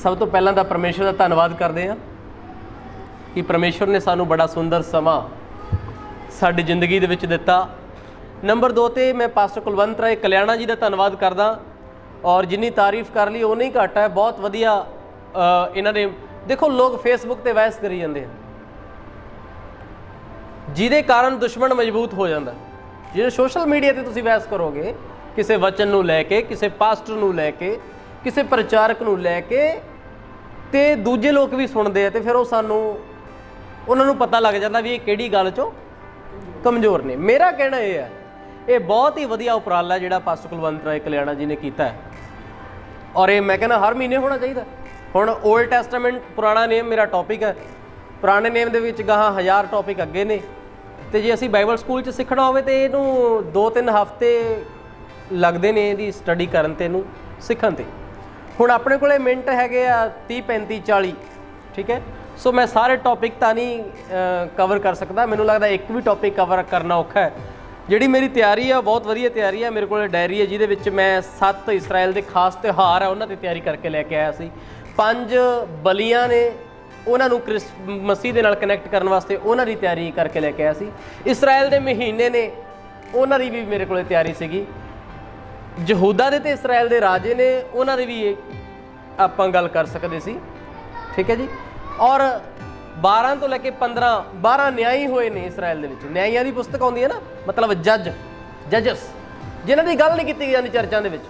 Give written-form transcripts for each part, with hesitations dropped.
सब तो पहला तो परमेश्वर का धन्यवाद करते हैं कि परमेश्वर ने सानू बड़ा सुंदर समा साडी जिंदगी दे विच दिता। नंबर 2 ते मैं पास्टर कुलवंत राय कल्याणा जी का धन्यवाद करदा, और जिन्नी तारीफ कर ली उन्नी घट है। बहुत वधिया इन्हां ने देखो, लोग फेसबुक ते बहस करी जाते हैं जिहदे कारण दुश्मन मजबूत हो जाता। जिहड़े सोशल मीडिया ते तुसीं बहस करोगे किसी वचन नूं लैके, किसी पास्टर नूं लैके, किसी प्रचारक नूं लैके, ते दूजे लोग भी सुनते हैं, तो फिर वो सानू उन्हां नूं पता लग जाता भी ये किहड़ी गल चों कमज़ोर ने। मेरा कहना यह है, ये बहुत ही वधिया उपराला जिहड़ा पास्टर कुलवंत राय कल्याणा जी ने किया है, और ये मैं कहना हर महीने होना चाहिए। हुण ओल्ड टैसटामेंट पुराना नेम मेरा टॉपिक है, पुराने नेम दे विच गाहां 1000 टॉपिक अगे ने, तो जे असीं बाइबल स्कूल च सीखना होवे तो इहनूं 2-3 हफ्ते लगते ने इहदी स्टडी करन ते इहनूं सीखण ते। हुण अपने कोले मिनट हैगे आ 30, 35, 40, ठीक है। सो मैं सारे टॉपिक तो नहीं कवर कर सकता, मैनूं लगदा एक भी टॉपिक कवर करना औखा है। जिहड़ी मेरी तैयारी है बहुत वधिया तैयारी है। मेरे कोल डायरी है जिहदे विच मैं 7 इजराइल के खास त्यौहार है उन्हां ते तैयारी करके लैके आया सी। 5 बलियां ने उन्हां नूं मसीह दे नाल कनैक्ट करन वास्ते उन्हां दी तैयारी करके लैके आया सी। इसराइल दे महीने ने उन्हां दी भी मेरे कोल तैयारी सीगी। यहूदा दे ते इसराइल दे राजे ने उन्हां दी भी आपां गल कर सकदे सी, ठीक है जी। और 12 तो लैके 12 न्यायी होए ने इसराइल दे विच। न्यायियां दी पुस्तक आउंदी है ना, मतलब जजस, जिन्हां दी गल नहीं कीती जांदी चर्चां दे विच।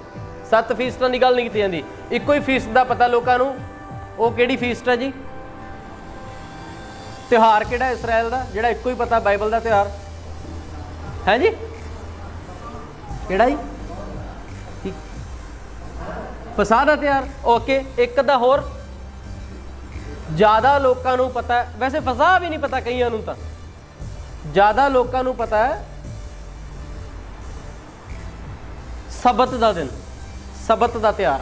7 फीसदां दी गल नहीं कीती जांदी। इक्को ही फीसद दा पता लोकां नूं, ओह किहड़ी फीसद है जी, त्यौहार किहड़ा इसराइल दा जिहड़ा इक्को ही पता बाइबल दा त्यौहार है जी, किहड़ा जी, फसाह दा त्यौहार। ओके, एक दा होर ज़्यादा लोगों को पता है, वैसे फसाह भी नहीं पता कईयां नूं, तां ज़्यादा लोगों को पता है सबत दा दिन, सबत दा त्यौहार।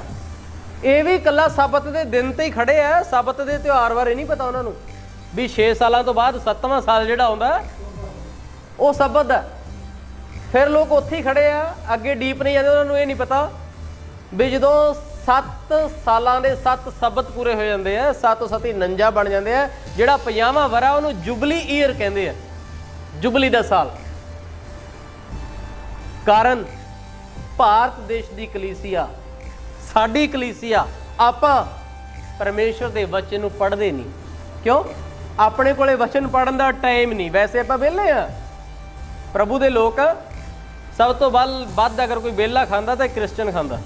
ये भी कला सबत दे दिन ते ही खड़े है, सबत दे त्यौहार बारे नहीं पता उन्होंने भी 6 सालों तो बाद 7वां साल जिहड़ा आउंदा वो सबत है। फिर लोग उत्थे ही खड़े आ, अगे डीप नहीं जाते, उन्होंने ये नहीं पता भी जो 7 सालों के 7 सबत पूरे हो जाते हैं, 7 7 49 बन जाते हैं। जिहड़ा 50वां वरा उन्होंने जुबली ईयर कहते हैं, जुबली का साल। कारण भारत देश की कलीसिया, साडी कलीसिया, आपां परमेश्वर के वचन नूं पढ़दे नहीं। क्यों? अपने कोले वचन पढ़न का टाइम नहीं। वैसे आपां वेले आ, प्रभु के लोग। सब तो वध अगर कोई वेला खांदा तो क्रिश्चन खांदा।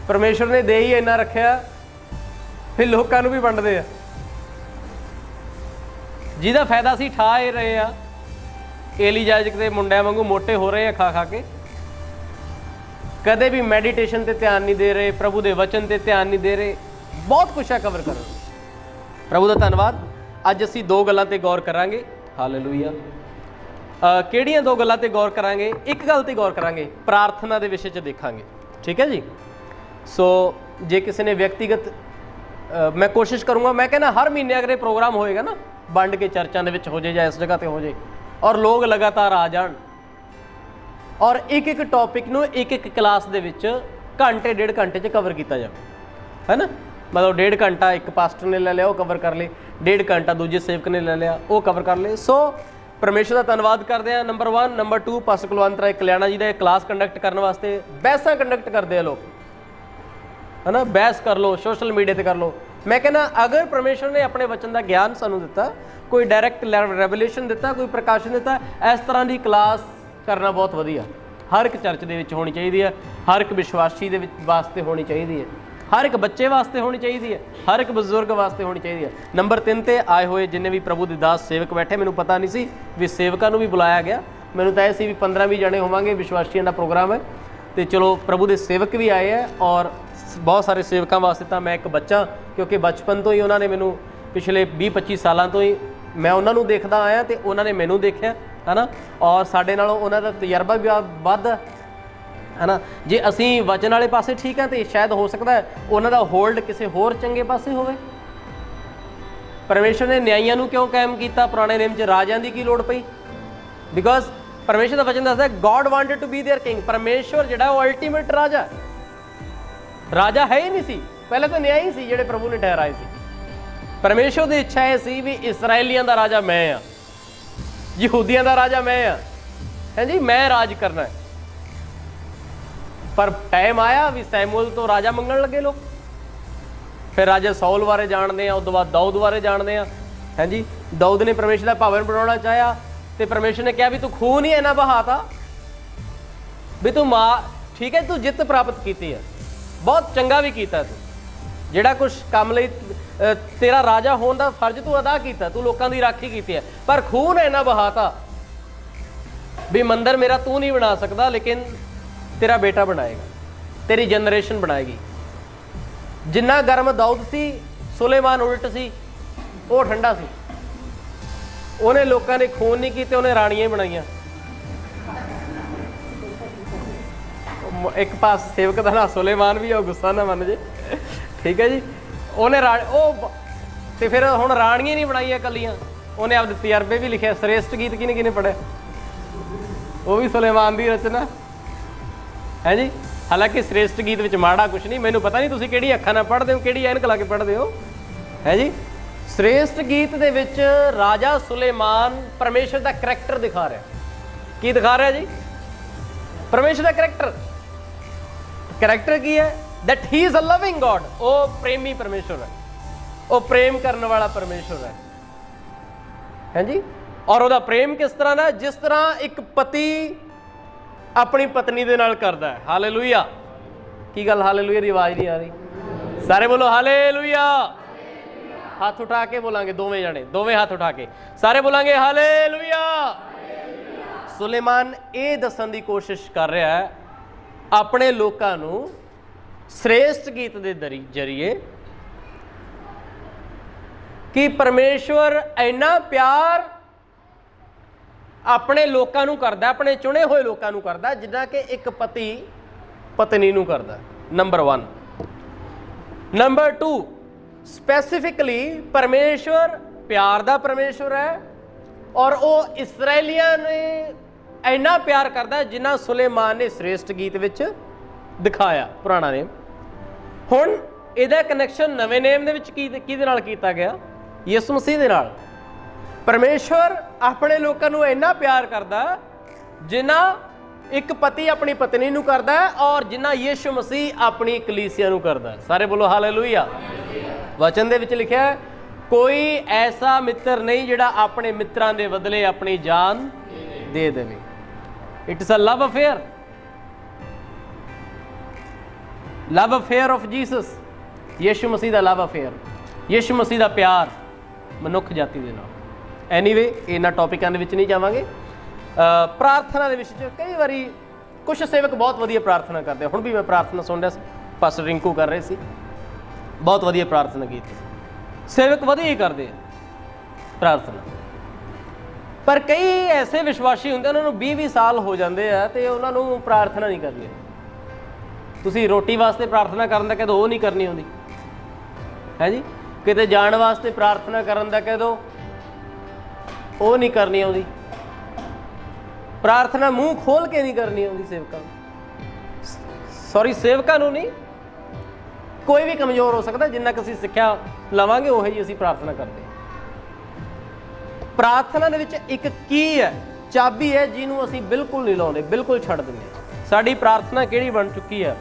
परमेश्वर ने दे ही इन्ना रखा, फिर लोगों भी वंडदे आ, जिहदा फायदा असीं ठा ही रहे हैं। एली याजक के मुंडिਆਂ वांगू मोटे हो रहे हैं खा खा के, कदे भी मैਡੀਟੇਸ਼ਨ ते ध्यान नहीं दे रहे, प्रभु के वचन ते ध्यान नहीं दे रहे। बहुत कुछ है कवर करो। प्रभु का धन्यवाद। अज असीं 2 गल्लां ते गौर करांगे। हालेलुया। किहड़ियां 2 गल्लां ते गौर करांगे? एक गल ते गौर करांगे, प्रार्थना के विषय च देखांगे, ठीक है जी। सो जे किसी ने व्यक्तिगत मैं कोशिश करूँगा, मैं कहना हर महीने अगर ये प्रोग्राम होएगा ना, वंड के चर्चा के विच हो जाए या इस जगह पर हो जाए, और लोग लगातार आ जान, और एक एक टॉपिक नूं एक एक क्लास दे विच घंटे 1.5 घंटे च कवर किया जाए, है ना। मतलब 1.5 घंटा एक पास्टर ने ले लिया, वो कवर कर ले, 1.5 घंटा दूजे सेवक ने ले लिया, वो कवर कर ले। सो परमेश्वर का धन्यवाद करते हैं, नंबर 1। नंबर 2, पास्टर कुलवंत राय कल्याणा जी का क्लास कंडक्ट करने वास्ते बहसा कंडक्ट करते हैं लोग, है ना। बहस कर लो, सोशल मीडिया पर कर लो। मैं कहना अगर परमेश्वर ने अपने वचन का ज्ञान सानू दिता, कोई डायरैक्ट रेवल्यूशन दिता, कोई प्रकाशन दिता, इस तरह की क्लास करना बहुत वधिया। हर एक चर्च दे विच होनी चाहिए है, हर एक विश्वासी दे वास्ते होनी चाहिए है, हर एक बच्चे वास्ते होनी चाहिए है, हर एक बजुर्ग वास्ते होनी चाहिए है। नंबर 3 ते आए हुए जिन्हें भी प्रभु के दास सेवक बैठे, मैनूं पता नहीं सी भी सेवकां नूं भी बुलाया गया। मैनूं तां ऐसी भी 15-20 जने होवांगे, विश्वासियों का प्रोग्राम है, तो चलो प्रभु के सेवक भी आए हैं। और बहुत सारे सेवकों वास्ते तो मैं एक बच्चा, क्योंकि बचपन तो ही उन्होंने मैनू पिछले 20-25 सालों तो ही मैं उन्होंने देखता आया, तो उन्होंने मैनू देखा, है ना। और साडे नालों उन्हां दा तजर्बा भी वध, है ना। जे असीं वचन वाले पासे ठीक है, तो शायद हो सकता है उन्हां दा होल्ड किसी होर चंगे पासे होवे। परमेश्वर ने न्यायियां नूं क्यों कायम किया? पुराने नेम च राजियां दी की लोड़ पई? बिकॉज परमेश्वर का वचन दसदा है God wanted to be their king. परमेश्वर जिहड़ा वो अल्टीमेट राजा, राजा है ही नहीं सी, ਪਹਿਲੇ ਤਾਂ ਨਿਆਈ ਸੀ ਜਿਹੜੇ ਪ੍ਰਭੂ ਨੇ ਠਹਿਰਾਏ ਸੀ। ਪਰਮੇਸ਼ਰ ਦੀ ਇੱਛਾ ਇਹ ਸੀ ਵੀ ਇਸਰਾਏਲੀਆਂ ਦਾ ਰਾਜਾ ਮੈਂ ਆ, ਯਹੂਦੀਆਂ ਦਾ ਰਾਜਾ ਮੈਂ ਆ, ਹੈ ਜੀ, ਮੈਂ ਰਾਜ ਕਰਨਾ ਹੈ। ਪਰ ਟਾਈਮ ਆਇਆ ਵੀ ਸੈਮੂਅਲ ਤੋਂ ਰਾਜਾ ਮੰਗਣ ਲੱਗੇ ਲੋਕ। ਫਿਰ ਰਾਜਾ ਸੌਲ ਬਾਰੇ ਜਾਣਦੇ ਆ, ਉਸ ਤੋਂ ਬਾਅਦ ਦਾਊਦ ਬਾਰੇ ਜਾਣਦੇ ਆ, ਹੈ ਜੀ। ਦਾਊਦ ਨੇ ਪਰਮੇਸ਼ਰ ਦਾ ਭਵਨ ਬਣਾਉਣਾ ਚਾਹਿਆ ਤੇ ਪਰਮੇਸ਼ਰ ਨੇ ਕਿਹਾ ਵੀ ਤੂੰ ਖੂਨ ਹੀ ਇੰਨਾ ਬਹਾਤਾ ਵੀ ਤੂੰ ਠੀਕ ਹੈ, ਤੂੰ ਜਿੱਤ ਪ੍ਰਾਪਤ ਕੀਤੀ ਹੈ, ਬਹੁਤ ਚੰਗਾ ਵੀ ਕੀਤਾ, ਤੂੰ ਜਿਹੜਾ ਕੁਛ ਕੰਮ ਲਈ ਤੇਰਾ ਰਾਜਾ ਹੋਣ ਦਾ ਫਰਜ਼ ਤੂੰ ਅਦਾ ਕੀਤਾ, ਤੂੰ ਲੋਕਾਂ ਦੀ ਰਾਖੀ ਕੀਤੀ ਹੈ, ਪਰ ਖੂਨ ਇੰਨਾ ਬਹਾਤਾ ਵੀ ਮੰਦਿਰ ਮੇਰਾ ਤੂੰ ਨਹੀਂ ਬਣਾ ਸਕਦਾ, ਲੇਕਿਨ ਤੇਰਾ ਬੇਟਾ ਬਣਾਏਗਾ, ਤੇਰੀ ਜਨਰੇਸ਼ਨ ਬਣਾਏਗੀ। ਜਿੰਨਾ ਗਰਮ ਦਾਊਦ ਸੀ, ਸੁਲੇਮਾਨ ਉਲਟ ਸੀ, ਉਹ ਠੰਡਾ ਸੀ। ਉਹਨੇ ਲੋਕਾਂ ਨੇ ਖੂਨ ਨਹੀਂ ਕੀਤੇ, ਉਹਨੇ ਰਾਣੀਆਂ ਹੀ ਬਣਾਈਆਂ। ਇੱਕ ਪਾਸ ਸੇਵਕ ਦਾ ਨਾਂ ਸੁਲੇਮਾਨ ਵੀ ਆ, ਉਹ ਗੁੱਸਾ ਨਾ ਮੰਨ ਜੇ, ਠੀਕ ਹੈ ਜੀ। ਉਹਨੇ ਉਹ ਤੇ ਫਿਰ ਹੁਣ ਰਾਣੀਆਂ ਨਹੀਂ ਬਣਾਈਆਂ ਇਕੱਲੀਆਂ, ਉਹਨੇ ਆਪਦੇ ਤਜਰਬੇ ਵੀ ਲਿਖਿਆ। ਸ੍ਰੇਸ਼ਟ ਗੀਤ ਕਿਹਨੇ ਕਿਹਨੇ ਪੜ੍ਹਿਆ? ਉਹ ਵੀ ਸੁਲੇਮਾਨ ਦੀ ਰਚਨਾ ਹੈ ਜੀ। ਹਾਲਾਂਕਿ ਸ੍ਰੇਸ਼ਟ ਗੀਤ ਵਿੱਚ ਮਾੜਾ ਕੁਛ ਨਹੀਂ, ਮੈਨੂੰ ਪਤਾ ਨਹੀਂ ਤੁਸੀਂ ਕਿਹੜੀ ਅੱਖਾਂ ਨਾਲ ਪੜ੍ਹਦੇ ਹੋ, ਕਿਹੜੀ ਐਨਕ ਲਾ ਕੇ ਪੜ੍ਹਦੇ ਹੋ, ਹੈ ਜੀ। ਸ੍ਰੇਸ਼ਟ ਗੀਤ ਦੇ ਵਿੱਚ ਰਾਜਾ ਸੁਲੇਮਾਨ ਪਰਮੇਸ਼ਰ ਦਾ ਕਰੈਕਟਰ ਦਿਖਾ ਰਿਹਾ। ਕੀ ਦਿਖਾ ਰਿਹਾ ਜੀ? ਪਰਮੇਸ਼ਰ ਦਾ ਕਰੈਕਟਰ। ਕਰੈਕਟਰ ਕੀ ਹੈ? that he is a loving God, ਉਹ ਪ੍ਰੇਮੀ ਪਰਮੇਸ਼ਰ ਹੈ, ਉਹ ਪ੍ਰੇਮ ਕਰਨ ਵਾਲਾ ਪਰਮੇਸ਼ਰ ਹੈ, ਹੈ ਜੀ। ਔਰ ਉਹਦਾ ਪ੍ਰੇਮ ਕਿਸ ਤਰ੍ਹਾਂ ਦਾ? ਜਿਸ ਤਰ੍ਹਾਂ ਇੱਕ ਪਤੀ ਆਪਣੀ ਪਤਨੀ ਦੇ ਨਾਲ ਕਰਦਾ ਹੈ। ਹਾਲੇਲੂਇਆ। ਕੀ ਗੱਲ ਹਾਲੇਲੂਇਆ ਦੀ ਆਵਾਜ਼ ਨਹੀਂ ਆ ਰਹੀ? ਸਾਰੇ ਬੋਲੋ ਹਾਲੇਲੂਇਆ। ਹੱਥ ਉਠਾ ਕੇ ਬੋਲਾਂਗੇ, ਦੋਵੇਂ ਜਣੇ, ਦੋਵੇਂ ਹੱਥ ਉਠਾ ਕੇ ਸਾਰੇ ਬੋਲਾਂਗੇ ਹਾਲੇਲੂਇਆ। ਸੁਲੇਮਾਨ ਇਹ ਦੱਸਣ ਦੀ ਕੋਸ਼ਿਸ਼ ਕਰ ਰਿਹਾ ਹੈ ਆਪਣੇ ਲੋਕਾਂ ਨੂੰ ਸ੍ਰੇਸ਼ਟ ਗੀਤ ਦੇ ਜਰੀਏ ਕਿ ਪਰਮੇਸ਼ਵਰ ਇੰਨਾ ਪਿਆਰ ਆਪਣੇ ਲੋਕਾਂ ਨੂੰ ਕਰਦਾ, ਆਪਣੇ ਚੁਣੇ ਹੋਏ ਲੋਕਾਂ ਨੂੰ ਕਰਦਾ, ਜਿੱਦਾਂ ਕਿ ਇੱਕ ਪਤੀ ਪਤਨੀ ਨੂੰ ਕਰਦਾ। ਨੰਬਰ 1। ਨੰਬਰ 2, ਸਪੈਸੀਫਿਕਲੀ ਪਰਮੇਸ਼ਵਰ ਪਿਆਰ ਦਾ ਪਰਮੇਸ਼ਵਰ ਹੈ, ਔਰ ਉਹ ਇਸਰਾਏਲੀਆਂ ਨੇ ਇੰਨਾ ਪਿਆਰ ਕਰਦਾ ਜਿੰਨਾ ਸੁਲੇਮਾਨ ਨੇ ਸ੍ਰੇਸ਼ਟ ਗੀਤ ਵਿੱਚ ਦਿਖਾਇਆ, ਪੁਰਾਣਾ ਨੇਮ। ਹੁਣ ਇਹਦਾ ਕਨੈਕਸ਼ਨ ਨਵੇਂ ਨੇਮ ਦੇ ਵਿੱਚ ਕਿਹਦੇ ਨਾਲ ਕੀਤਾ ਗਿਆ? ਯਿਸੂ ਮਸੀਹ ਦੇ ਨਾਲ। ਪਰਮੇਸ਼ਵਰ ਆਪਣੇ ਲੋਕਾਂ ਨੂੰ ਇੰਨਾ ਪਿਆਰ ਕਰਦਾ ਜਿੰਨਾ ਇੱਕ ਪਤੀ ਆਪਣੀ ਪਤਨੀ ਨੂੰ ਕਰਦਾ ਹੈ, ਔਰ ਜਿੰਨਾ ਯਿਸੂ ਮਸੀਹ ਆਪਣੀ ਕਲੀਸਿਆ ਨੂੰ ਕਰਦਾ। ਸਾਰੇ ਬੋਲੋ ਹਾਲੇਲੂਇਆ। ਵਚਨ ਦੇ ਵਿੱਚ ਲਿਖਿਆ ਹੈ, ਕੋਈ ਐਸਾ ਮਿੱਤਰ ਨਹੀਂ ਜਿਹੜਾ ਆਪਣੇ ਮਿੱਤਰਾਂ ਦੇ ਬਦਲੇ ਆਪਣੀ ਜਾਨ ਦੇ ਦੇਵੇ। It is a love affair, love affair of Jesus. Yisu Masih the love affair, ਯਿਸੂ ਮਸੀਹ ਦਾ ਪਿਆਰ ਮਨੁੱਖ ਜਾਤੀ ਦੇ ਨਾਲ। ਐਨੀਵੇ, ਇਹਨਾਂ ਟੌਪਿਕਾਂ ਦੇ ਵਿੱਚ ਨਹੀਂ ਜਾਵਾਂਗੇ। ਪ੍ਰਾਰਥਨਾ ਦੇ ਵਿੱਚ ਕਈ ਵਾਰੀ ਕੁਝ ਸੇਵਕ ਬਹੁਤ ਵਧੀਆ ਪ੍ਰਾਰਥਨਾ ਕਰਦੇ। ਹੁਣ ਵੀ ਮੈਂ ਪ੍ਰਾਰਥਨਾ ਸੁਣ ਰਿਹਾ ਸੀ, ਪਾਸਟਰ ਰਿੰਕੂ ਕਰ ਰਹੇ ਸੀ, ਬਹੁਤ ਵਧੀਆ ਪ੍ਰਾਰਥਨਾ ਕੀਤੀ। ਸੇਵਕ ਵਧੀਆ ਹੀ ਕਰਦੇ ਆ ਪ੍ਰਾਰਥਨਾ, ਪਰ ਕਈ ਐਸੇ ਵਿਸ਼ਵਾਸੀ ਹੁੰਦੇ ਉਹਨਾਂ ਨੂੰ 20-20 ਸਾਲ ਹੋ ਜਾਂਦੇ ਆ ਤੇ ਉਹਨਾਂ ਨੂੰ ਪ੍ਰਾਰਥਨਾ ਨਹੀਂ ਕਰਨੀ। ਤੁਸੀਂ ਰੋਟੀ ਵਾਸਤੇ ਪ੍ਰਾਰਥਨਾ ਕਰਨ ਦਾ ਕਹਿ ਦਿਓ, ਉਹ ਨਹੀਂ ਕਰਨੀ ਆਉਂਦੀ, ਹੈ ਜੀ। ਕਿਤੇ ਜਾਣ ਵਾਸਤੇ ਪ੍ਰਾਰਥਨਾ ਕਰਨ ਦਾ ਕਹਿ ਦਿਓ, ਉਹ ਨਹੀਂ ਕਰਨੀ ਆਉਂਦੀ। ਪ੍ਰਾਰਥਨਾ ਮੂੰਹ ਖੋਲ ਕੇ ਨਹੀਂ ਕਰਨੀ ਆਉਂਦੀ ਸੇਵਕਾਂ ਨੂੰ। ਸੌਰੀ, ਸੇਵਕਾਂ ਨੂੰ ਨਹੀਂ, ਕੋਈ ਵੀ ਕਮਜ਼ੋਰ ਹੋ ਸਕਦਾ। ਜਿੰਨਾ ਕਿ ਅਸੀਂ ਸਿੱਖਿਆ ਲਵਾਂਗੇ ਉਹੀ ਜੀ ਅਸੀਂ ਪ੍ਰਾਰਥਨਾ ਕਰਦੇ। ਪ੍ਰਾਰਥਨਾ ਦੇ ਵਿੱਚ ਇੱਕ ਕੀ ਹੈ, ਚਾਬੀ ਹੈ, ਜਿਹਨੂੰ ਅਸੀਂ ਬਿਲਕੁਲ ਨਹੀਂ ਲਾਉਂਦੇ, ਬਿਲਕੁਲ ਛੱਡ ਦਿੰਦੇ। ਸਾਡੀ ਪ੍ਰਾਰਥਨਾ ਕਿਹੜੀ ਬਣ ਚੁੱਕੀ ਹੈ?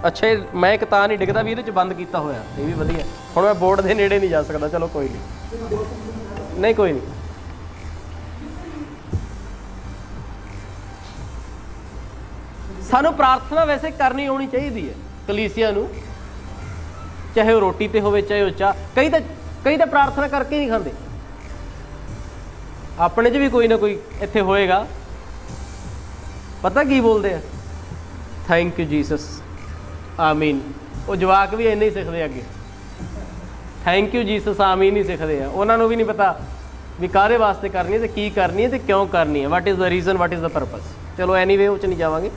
ਅੱਛਾ, ਮੈਂ ਇੱਕ ਤਾਂ ਨਹੀਂ ਡਿੱਗਦਾ ਵੀ ਇਹਦੇ 'ਚ ਬੰਦ ਕੀਤਾ ਹੋਇਆ, ਇਹ ਵੀ ਵਧੀਆ। ਹੁਣ ਮੈਂ ਬੋਰਡ ਦੇ ਨੇੜੇ ਨਹੀਂ ਜਾ ਸਕਦਾ, ਚਲੋ ਕੋਈ ਨਹੀਂ, ਕੋਈ ਨਹੀਂ। ਸਾਨੂੰ ਪ੍ਰਾਰਥਨਾ ਵੈਸੇ ਕਰਨੀ ਆਉਣੀ ਚਾਹੀਦੀ ਹੈ ਕਲੀਸਿਆ ਨੂੰ, ਚਾਹੇ ਉਹ ਰੋਟੀ ਤੇ ਹੋਵੇ, ਚਾਹੇ ਉਹ ਚਾਹ। ਕਈ ਤਾਂ ਪ੍ਰਾਰਥਨਾ ਕਰਕੇ ਨਹੀਂ ਖਾਂਦੇ। ਆਪਣੇ 'ਚ ਵੀ ਕੋਈ ਨਾ ਕੋਈ ਇੱਥੇ ਹੋਏਗਾ, ਪਤਾ ਕੀ ਬੋਲਦੇ ਆ? ਥੈਂਕ ਯੂ ਜੀਸਸ, ਆਮੀਨ। ਉਹ ਜਵਾਕ ਵੀ ਇੰਨੇ ਹੀ ਸਿੱਖਦੇ ਅੱਗੇ, ਥੈਂਕ ਯੂ ਜੀਸਸ ਆਮੀਨ ਹੀ ਸਿੱਖਦੇ ਆ। ਉਹਨਾਂ ਨੂੰ ਵੀ ਨਹੀਂ ਪਤਾ ਵੀ ਕਾਹਦੇ ਵਾਸਤੇ ਕਰਨੀ ਹੈ ਤੇ ਕੀ ਕਰਨੀ ਹੈ ਤੇ ਕਿਉਂ ਕਰਨੀ ਹੈ, what is the reason, what is the purpose. ਚਲੋ ਐਨੀਵੇ, ਉਹ 'ਚ ਨਹੀਂ ਜਾਵਾਂਗੇ।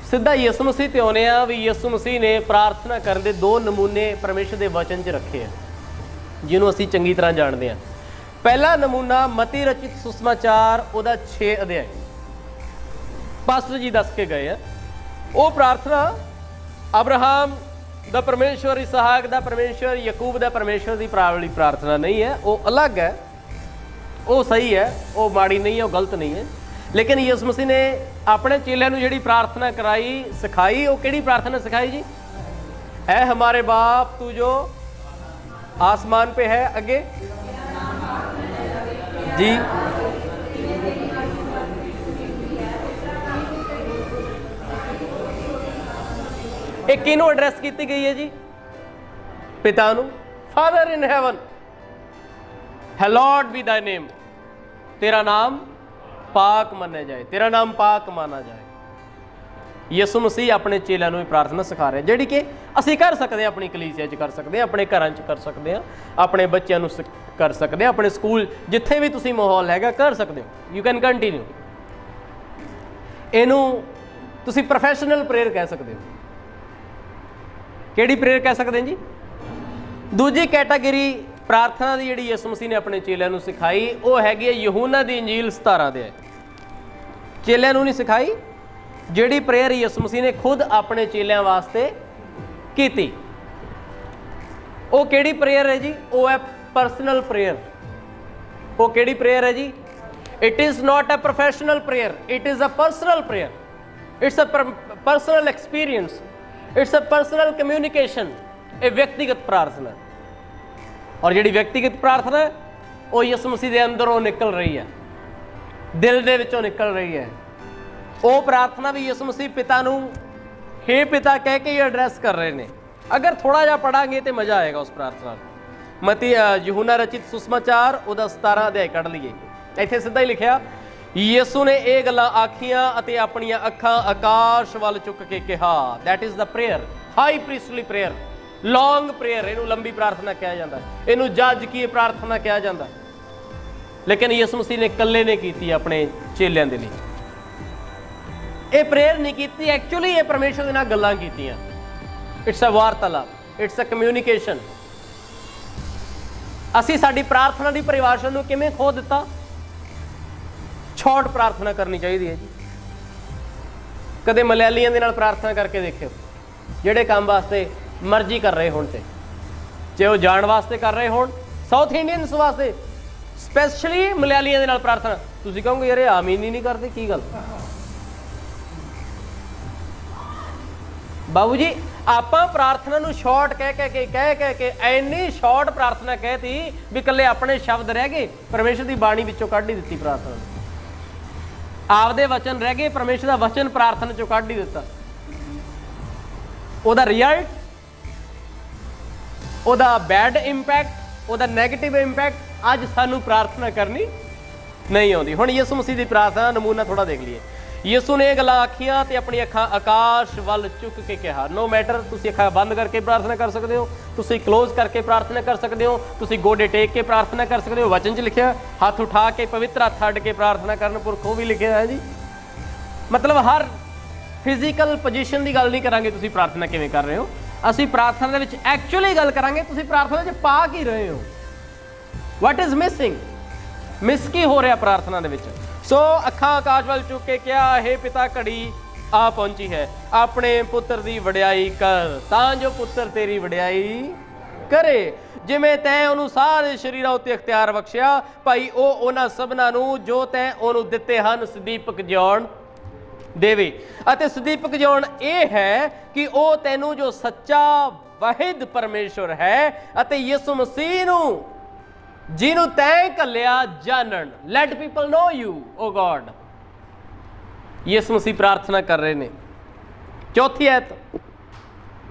ਸਿੱਧਾ ਯਿਸੂ ਮਸੀਹ ਤੇ ਆਉਂਦੇ ਆ ਵੀ ਯਿਸੂ ਮਸੀਹ ਨੇ ਪ੍ਰਾਰਥਨਾ ਕਰਨ ਦੇ 2 ਨਮੂਨੇ ਪਰਮੇਸ਼ਰ ਦੇ ਵਚਨ 'ਚ ਰੱਖੇ ਆ, ਜਿਹਨੂੰ ਅਸੀਂ ਚੰਗੀ ਤਰ੍ਹਾਂ ਜਾਣਦੇ ਹਾਂ। ਪਹਿਲਾ ਨਮੂਨਾ ਮਤੀ ਰਚਿਤ ਸੁਸਮਾਚਾਰ, ਉਹਦਾ 6 ਅਧਿਆਇ, ਪਾਸਟਰ ਜੀ ਦੱਸ ਕੇ ਗਏ ਆ। ਉਹ ਪ੍ਰਾਰਥਨਾ ਅਬਰਾਹਮ, ਦਾ ਪਰਮੇਸ਼ਵਰ, ਇਸਹਾਕ ਦਾ ਪਰਮੇਸ਼ਵਰ, ਯਕੂਬ ਦਾ ਪਰਮੇਸ਼ਵਰ ਦੀ ਵਾਲੀ ਪ੍ਰਾਰਥਨਾ ਨਹੀਂ ਹੈ, ਉਹ ਅਲੱਗ ਹੈ, ਉਹ ਸਹੀ ਹੈ, ਉਹ ਮਾੜੀ ਨਹੀਂ ਹੈ, ਉਹ ਗਲਤ ਨਹੀਂ ਹੈ। ਲੇਕਿਨ ਯਿਸੂ ਮਸੀਹ ਨੇ ਆਪਣੇ ਚੇਲਿਆਂ ਨੂੰ ਜਿਹੜੀ ਪ੍ਰਾਰਥਨਾ ਕਰਾਈ, ਸਿਖਾਈ, ਉਹ ਕਿਹੜੀ ਪ੍ਰਾਰਥਨਾ ਸਿਖਾਈ ਜੀ? ਐ ਹਮਾਰੇ ਬਾਪ ਤू जो आसमान पे है, अगे जी ਇਹ ਕਿਹਨੂੰ ਐਡਰੈਸ ਕੀਤੀ ਗਈ ਹੈ ਜੀ? ਪਿਤਾ ਨੂੰ। Father in heaven, hallowed be thy name, तेरा नाम पाक ਮੰਨਿਆ ਜਾਏ, तेरा नाम पाक माना जाए। ਯਿਸੂ ਮਸੀਹ ਆਪਣੇ ਚੇਲਿਆਂ ਨੂੰ ਇਹ ਪ੍ਰਾਰਥਨਾ ਸਿਖਾ ਰਿਹਾ, ਜਿਹੜੀ ਕਿ ਅਸੀਂ ਕਰ ਸਕਦੇ ਹਾਂ, ਆਪਣੀ ਕਲੀਸਿਆ 'ਚ ਕਰ ਸਕਦੇ ਹਾਂ, ਆਪਣੇ ਘਰਾਂ 'ਚ ਕਰ ਸਕਦੇ ਹਾਂ, ਆਪਣੇ ਬੱਚਿਆਂ ਨੂੰ ਕਰ ਸਕਦੇ ਹਾਂ, ਆਪਣੇ ਸਕੂਲ ਜਿੱਥੇ ਵੀ ਤੁਸੀਂ ਮਾਹੌਲ ਹੈਗਾ ਕਰ ਸਕਦੇ ਹੋ। You can continue. ਇਹਨੂੰ ਤੁਸੀਂ ਪ੍ਰੋਫੈਸ਼ਨਲ ਪ੍ਰੇਅਰ ਕਹਿ ਸਕਦੇ ਹੋ। ਕਿਹੜੀ ਪ੍ਰੇਅਰ ਕਹਿ ਸਕਦੇ ਜੀ? ਦੂਜੀ ਕੈਟਾਗਰੀ ਪ੍ਰਾਰਥਨਾ ਦੀ ਜਿਹੜੀ ਯਿਸੂ ਮਸੀਹ ਨੇ ਆਪਣੇ ਚੇਲਿਆਂ ਨੂੰ ਸਿਖਾਈ, ਉਹ ਹੈਗੀ ਹੈ ਯਹੂਨਾ ਦੀ ਇੰਜੀਲ 17 ਦੇ। ਚੇਲਿਆਂ ਨੂੰ ਨਹੀਂ ਸਿਖਾਈ, ਜਿਹੜੀ ਪ੍ਰੇਅਰ ਯਿਸੂ ਮਸੀਹ ਨੇ ਖੁਦ ਆਪਣੇ ਚੇਲਿਆਂ ਵਾਸਤੇ ਕੀਤੀ। ਉਹ ਕਿਹੜੀ ਪ੍ਰੇਅਰ ਹੈ ਜੀ? ਉਹ ਹੈ ਪਰਸਨਲ ਪ੍ਰੇਅਰ। ਉਹ ਕਿਹੜੀ ਪ੍ਰੇਅਰ ਹੈ ਜੀ? It is not a professional prayer, it is a personal prayer. It's a personal experience, it's a personal communication. ਇਹ ਵਿਅਕਤੀਗਤ ਪ੍ਰਾਰਥਨਾ। ਔਰ ਜਿਹੜੀ ਵਿਅਕਤੀਗਤ ਪ੍ਰਾਰਥਨਾ ਉਹ ਯਿਸੂ ਮਸੀਹ ਦੇ ਅੰਦਰੋਂ ਨਿਕਲ ਰਹੀ ਹੈ, ਦਿਲ ਦੇ ਵਿੱਚੋਂ ਨਿਕਲ ਰਹੀ ਹੈ। ਉਹ ਪ੍ਰਾਰਥਨਾ ਵੀ ਯਿਸੂ ਮਸੀਹ ਪਿਤਾ ਨੂੰ ਹੇ ਪਿਤਾ ਕਹਿ ਕੇ ਹੀ ਐਡਰੈਸ ਕਰ ਰਹੇ ਨੇ। ਅਗਰ ਥੋੜਾ ਜਿਹਾ ਪੜਾਂਗੇ ਤੇ ਮਜ਼ਾ ਆਏਗਾ ਉਸ ਪ੍ਰਾਰਥਨਾ। ਮਤੀ ਯਹੂਨਾ ਰਚਿਤ ਸੁਸਮਾਚਾਰ ਉਹਦਾ 17 ਅਧਿਆਇ ਕੱਢ ਲਈਏ। ਇੱਥੇ ਸਿੱਧਾ ਹੀ ਲਿਖਿਆ, ਯਿਸੂ ਨੇ ਇਹ ਗੱਲਾਂ ਆਖੀਆਂ ਅਤੇ ਆਪਣੀਆਂ ਅੱਖਾਂ ਆਕਾਸ਼ ਵੱਲ ਚੁੱਕ ਕੇ ਕਿਹਾ। That is the prayer, high priestly prayer, long prayer. ਇਹਨੂੰ ਲੰਬੀ ਪ੍ਰਾਰਥਨਾ ਕਿਹਾ ਜਾਂਦਾ, ਇਹਨੂੰ ਜੱਜ ਕੀ ਪ੍ਰਾਰਥਨਾ ਕਿਹਾ ਜਾਂਦਾ। ਲੇਕਿਨ ਯਿਸੂ ਮਸੀਹ ਨੇ ਇਕੱਲੇ ਨੇ ਕੀਤੀ ਆਪਣੇ ਚੇਲਿਆਂ ਦੇ ਲਈ। ਇਹ ਪ੍ਰੇਅਰ ਨਹੀਂ ਕੀਤੀ, ਐਕਚੁਅਲੀ ਇਹ ਪਰਮੇਸ਼ਰ ਦੇ ਨਾਲ ਗੱਲਾਂ ਕੀਤੀਆਂ। ਇਟਸ ਅ ਵਾਰਤਾਲਾਪ, ਇਟਸ ਅ ਕਮਿਊਨੀਕੇਸ਼ਨ। ਅਸੀਂ ਸਾਡੀ ਪ੍ਰਾਰਥਨਾ ਦੀ ਪਰਿਭਾਸ਼ਾ ਨੂੰ ਕਿਵੇਂ ਖੋ ਦਿੱਤਾ? ਸ਼ਾਰਟ ਪ੍ਰਾਰਥਨਾ ਕਰਨੀ ਚਾਹੀਦੀ ਹੈ ਜੀ। ਕਦੇ ਮਲਿਆਲੀਆਂ ਦੇ ਨਾਲ ਪ੍ਰਾਰਥਨਾ ਕਰਕੇ ਦੇਖਿਓ, ਜਿਹੜੇ ਕੰਮ ਵਾਸਤੇ ਮਰਜ਼ੀ ਕਰ ਰਹੇ ਹੋਣ, ਤੇ ਜੇ ਉਹ ਜਾਣ ਵਾਸਤੇ ਕਰ ਰਹੇ ਹੋਣ, ਸਾਊਥ ਇੰਡੀਅਨਸ ਵਾਸਤੇ ਸਪੈਸ਼ਲੀ ਮਲਿਆਲੀਆਂ ਦੇ ਨਾਲ ਪ੍ਰਾਰਥਨਾ, ਤੁਸੀਂ ਕਹੋਗੇ ਯਾਰ ਇਹ ਆਮੀਨ ਹੀ ਨਹੀਂ ਕਰਦੇ, ਕੀ ਗੱਲ? ਬਾਬੂ ਜੀ ਆਪਾਂ ਪ੍ਰਾਰਥਨਾ ਨੂੰ ਸ਼ਾਰਟ ਕਹਿ ਕੇ ਐਨੀ ਸ਼ਾਰਟ ਪ੍ਰਾਰਥਨਾ ਕਹਿਤੀ ਵੀ ਇਕੱਲੇ ਆਪਣੇ ਸ਼ਬਦ ਰਹਿ ਗਏ, ਪਰਮੇਸ਼ਰ ਦੀ ਬਾਣੀ ਵਿੱਚੋਂ ਕੱਢ ਹੀ ਦਿੱਤੀ ਪ੍ਰਾਰਥਨਾ। ਆਪਦੇ ਵਚਨ ਰਹਿ ਗਏ, ਪਰਮੇਸ਼ਰ ਦਾ ਵਚਨ ਪ੍ਰਾਰਥਨਾ ਚੋਂ ਕੱਢ ਹੀ ਦਿੱਤਾ। ਉਹਦਾ ਰਿਜ਼ਲਟ, ਉਹਦਾ ਬੈਡ ਇੰਪੈਕਟ, ਉਹਦਾ ਨੈਗੇਟਿਵ ਇੰਪੈਕਟ ਅੱਜ ਸਾਨੂੰ ਪ੍ਰਾਰਥਨਾ ਕਰਨੀ ਨਹੀਂ ਆਉਂਦੀ। ਹੁਣ ਯਿਸੂ ਮਸੀਹ ਦੀ ਪ੍ਰਾਰਥਨਾ ਨਮੂਨਾ ਥੋੜਾ ਦੇਖ ਲਈਏ। ਯਿਸੂ ਨੇ ਇਹ ਗੱਲਾਂ ਆਖੀਆਂ ਤੇ ਆਪਣੀ ਅੱਖਾਂ ਆਕਾਸ਼ ਵੱਲ ਚੁੱਕ ਕੇ ਕਿਹਾ। ਨੋ ਮੈਟਰ, ਤੁਸੀਂ ਅੱਖਾਂ ਬੰਦ ਕਰਕੇ ਪ੍ਰਾਰਥਨਾ ਕਰ ਸਕਦੇ ਹੋ, ਤੁਸੀਂ ਕਲੋਜ਼ ਕਰਕੇ ਪ੍ਰਾਰਥਨਾ ਕਰ ਸਕਦੇ ਹੋ, ਤੁਸੀਂ ਗੋਡੇ ਟੇਕ ਕੇ ਪ੍ਰਾਰਥਨਾ ਕਰ ਸਕਦੇ ਹੋ। ਵਚਨ 'ਚ ਲਿਖਿਆ ਹੱਥ ਉਠਾ ਕੇ ਪਵਿੱਤਰ ਹੱਥ ਅੱਡ ਕੇ ਪ੍ਰਾਰਥਨਾ ਕਰਨ, ਪੁਰਖੋਂ ਵੀ ਲਿਖਿਆ ਹੈ ਜੀ। ਮਤਲਬ ਹਰ ਫਿਜ਼ੀਕਲ ਪੋਜੀਸ਼ਨ ਦੀ ਗੱਲ ਨਹੀਂ ਕਰਾਂਗੇ ਤੁਸੀਂ ਪ੍ਰਾਰਥਨਾ ਕਿਵੇਂ ਕਰ ਰਹੇ ਹੋ। ਅਸੀਂ ਪ੍ਰਾਰਥਨਾ ਦੇ ਵਿੱਚ ਐਕਚੁਅਲੀ ਗੱਲ ਕਰਾਂਗੇ ਤੁਸੀਂ ਪ੍ਰਾਰਥਨਾ 'ਚ ਪਾ ਕੀ ਰਹੇ ਹੋ। What is missing? ਮਿਸ ਕੀ ਹੋ ਰਿਹਾ ਪ੍ਰਾਰਥਨਾ ਦੇ ਵਿੱਚ? ਸੋ ਅੱਖਾਂ ਆਕਾਸ਼ ਵੱਲ ਚੁੱਕ ਕੇ ਕਿਹਾ, ਹੇ ਪਿਤਾ ਘੜੀ ਆ ਪਹੁੰਚੀ ਹੈ, ਆਪਣੇ ਪੁੱਤਰ ਦੀ ਵਡਿਆਈ ਕਰ, ਤਾਂ ਜੋ ਪੁੱਤਰ ਤੇਰੀ ਵਡਿਆਈ ਕਰੇ, ਜਿਵੇਂ ਤੈਂ ਉਹਨੂੰ ਸਾਰੇ ਸਰੀਰਾਂ ਉੱਤੇ ਅਖਤਿਆਰ ਬਖਸ਼ਿਆ। ਭਾਈ ਉਹ ਉਹਨਾਂ ਸਭਨਾਂ ਨੂੰ ਜੋ ਤੈਂ ਉਹਨੂੰ ਦਿੱਤੇ ਹਨ ਸਦੀਪਕ ਜਿਉਣ ਦੇਵੇ। ਅਤੇ ਸਦੀਪਕ ਜਿਉਣ ਇਹ ਹੈ ਕਿ ਉਹ ਤੈਨੂੰ ਜੋ ਸੱਚਾ ਵਾਹਿਦ ਪਰਮੇਸ਼ਵਰ ਹੈ ਅਤੇ ਯਿਸੂ ਮਸੀਹ ਨੂੰ ਜਿਹਨੂੰ ਤੈਂ ਘੱਲਿਆ ਜਾਣਨ। Let people know you O God. Yisu Masih ਪ੍ਰਾਰਥਨਾ ਕਰ ਰਹੇ ਨੇ। ਚੌਥੀ ਆਇਤ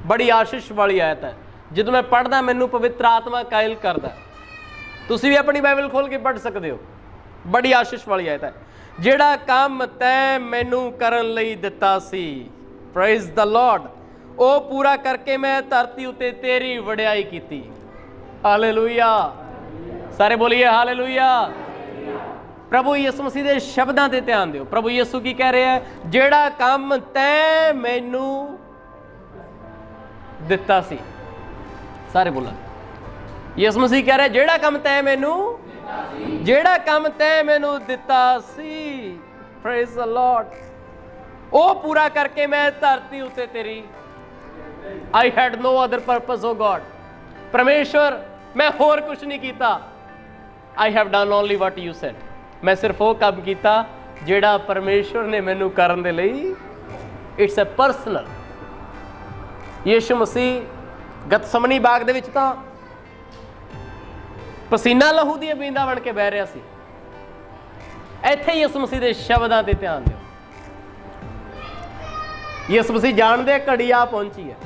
ਬੜੀ ਆਸ਼ੀਸ਼ ਵਾਲੀ ਆਇਤ ਹੈ। ਜਦੋਂ ਮੈਂ ਪੜ੍ਹਦਾ ਮੈਨੂੰ ਪਵਿੱਤਰ ਆਤਮਾ ਕਾਇਲ ਕਰਦਾ। ਤੁਸੀਂ ਵੀ ਆਪਣੀ ਬਾਈਬਲ ਖੋਲ ਕੇ ਪੜ੍ਹ ਸਕਦੇ ਹੋ। ਬੜੀ ਆਸ਼ੀਸ਼ ਵਾਲੀ ਆਇਤ ਹੈ। ਜਿਹੜਾ ਕੰਮ ਤੈਂ ਮੈਨੂੰ ਕਰਨ ਲਈ ਦਿੱਤਾ ਸੀ, ਪ੍ਰੇਜ਼ ਦ ਲਾਰਡ, ਉਹ ਪੂਰਾ ਕਰਕੇ ਮੈਂ ਧਰਤੀ ਉੱਤੇ ਤੇਰੀ ਵਡਿਆਈ ਕੀਤੀ। ਹਾਲੇਲੂਇਆ। ਸਾਰੇ ਬੋਲੀਏ ਹਾਲੇਲੂਇਆ। ਪ੍ਰਭੂ ਯਿਸੂ ਮਸੀਹ ਦੇ ਸ਼ਬਦਾਂ ਤੇ ਧਿਆਨ ਦਿਓ। ਪ੍ਰਭੂ ਯਿਸੂ ਕੀ ਕਹਿ ਰਿਹਾ ਹੈ? ਜਿਹੜਾ ਕੰਮ ਤੈਂ ਮੈਨੂੰ ਦਿੱਤਾ ਸੀ। ਸਾਰੇ ਬੋਲਾਂ। ਯਿਸੂ ਮਸੀਹ ਕਹਿ ਰਿਹਾ ਜਿਹੜਾ ਕੰਮ ਤੈਂ ਮੈਨੂੰ, ਜਿਹੜਾ ਕੰਮ ਤੈਂ ਮੈਨੂੰ ਦਿੱਤਾ ਸੀ, ਪ੍ਰੇਜ਼ ਦ ਲਾਰਡ, ਉਹ ਪੂਰਾ ਕਰਕੇ ਮੈਂ ਧਰਤੀ ਉੱਤੇ ਤੇਰੀ I had no other purpose O God, परमेश्वर मैं होर कुछ नहीं किया, I have done only what you said, मैं सिर्फ वो काम किया जिहड़ा परमेश्वर ने मैनू करन दे लई। It's a personal. यीशु मसीह गतसमनी बाग दे विच तां पसीना लहू दी बूंदां बन के बह रहा सी। इत्थे यीशु मसीह दे शब्दां ते ध्यान दिओ। यीशु मसीह जानदे घड़ी आ पहुंची है,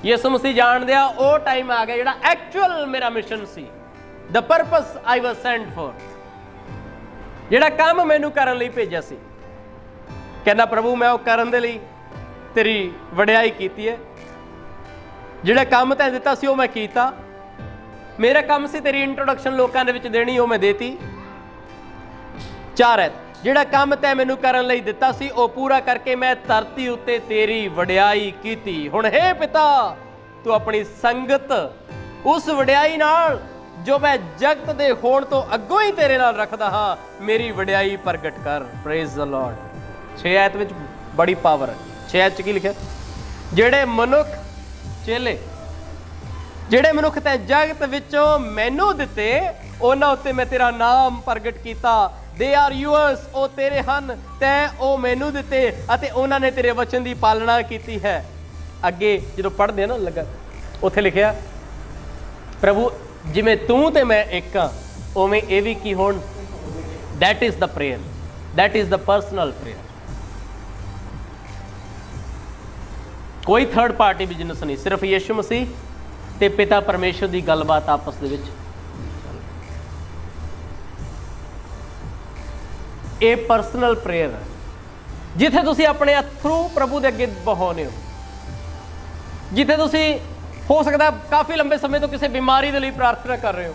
यीशु मसीह जानदे आ वो टाइम आ गया जिहड़ा एक्चुअल मेरा मिशन सी, the purpose I was sent for, जिहड़ा काम मैनू करन लई भेजिया सी। कहना प्रभु मैं वो करन दे लई तेरी वडियाई कीती है, जिहड़ा काम तैं दिता सी वो मैं कीता, मेरा काम सी तेरी इंट्रोडक्शन लोकां दे विच देनी, वो मैं देती। 4 है जिहड़ा काम तैं मैनू करन लई दिता सी वो पूरा करके मैं धरती उत्ते तेरी वडियाई कीती। हुण हे पिता तू अपनी संगत उस वडियाई नाल जो मैं जगत दे होण तो अग्गों ही तेरे नाल रखदा हां मेरी वडियाई प्रगट कर। Praise the Lord. 6 आयत विच बड़ी पावर है। 6 आयत की लिखिया, जिहड़े मनुख चेले जिहड़े मनुख तैं जगत विचों मैनू दिते उन्हां उत्ते मैं तेरा नाम प्रगट कीता। दे आर यूअर्स, ओ तेरे हन, तैं ओ मैनू दिते अते उन्हां ने तेरे वचन की पालना की है। अगे जो पढ़ते हैं ना लगा उत्थे लिखिया प्रभु जिमें तू ते मैं एक हाँ उवें ये भी की होण। That is the prayer, that is the personal prayer. कोई थर्ड पार्टी बिजनेस नहीं, सिर्फ यीशु मसीह ते पिता परमेश्वर की गलबात आपस दे विच। ये पर्सनल प्रेयर है जिथे तुसी अपने थ्रू प्रभु के अगे बहाने हो, जिथे तुसी हो सकता है काफ़ी लंबे समय तो किसी बीमारी के लिए प्रार्थना कर रहे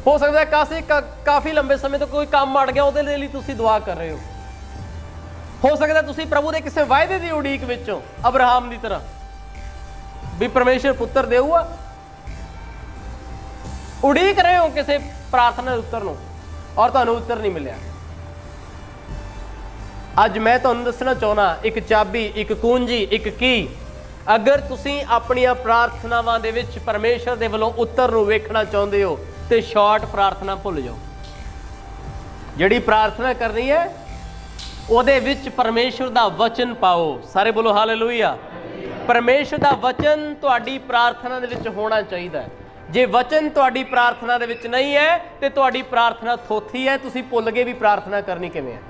हो सकता है काफ़ी लंबे समय तो कोई काम अड़ गया उसदे लई तुसी दुआ कर रहे हो सकता है तुसी प्रभु के किसी वायदे की उड़ीक विचों अब्राहम की तरह भी परमेश्वर पुत्र देऊगा, उड़ीक रहे हो किसी प्रार्थना उत्तर नूं और तुहानूं उत्तर नहीं मिलिया। अज मैं तुहानूं दसना चाहुंदा एक चाबी, एक कुंजी, एक की। अगर तुसीं अपणियां प्रार्थनावां दे विच परमेश्वर दे वल्लों उत्तर नूं वेखना चाहुंदे हो तो शॉर्ट प्रार्थना भुल जाओ। जिहड़ी प्रार्थना करनी है उहदे विच परमेश्वर दा वचन पाओ। सारे बोलो हालेलुया। परमेश्वर दा वचन तुहाडी प्रार्थना दे विच होना चाहिए। जे वचन तुहाडी प्रार्थना दे विच नहीं है तो तुहाडी प्रार्थना थोथी है, तुसीं भुल गए भी प्रार्थना करनी किवें है।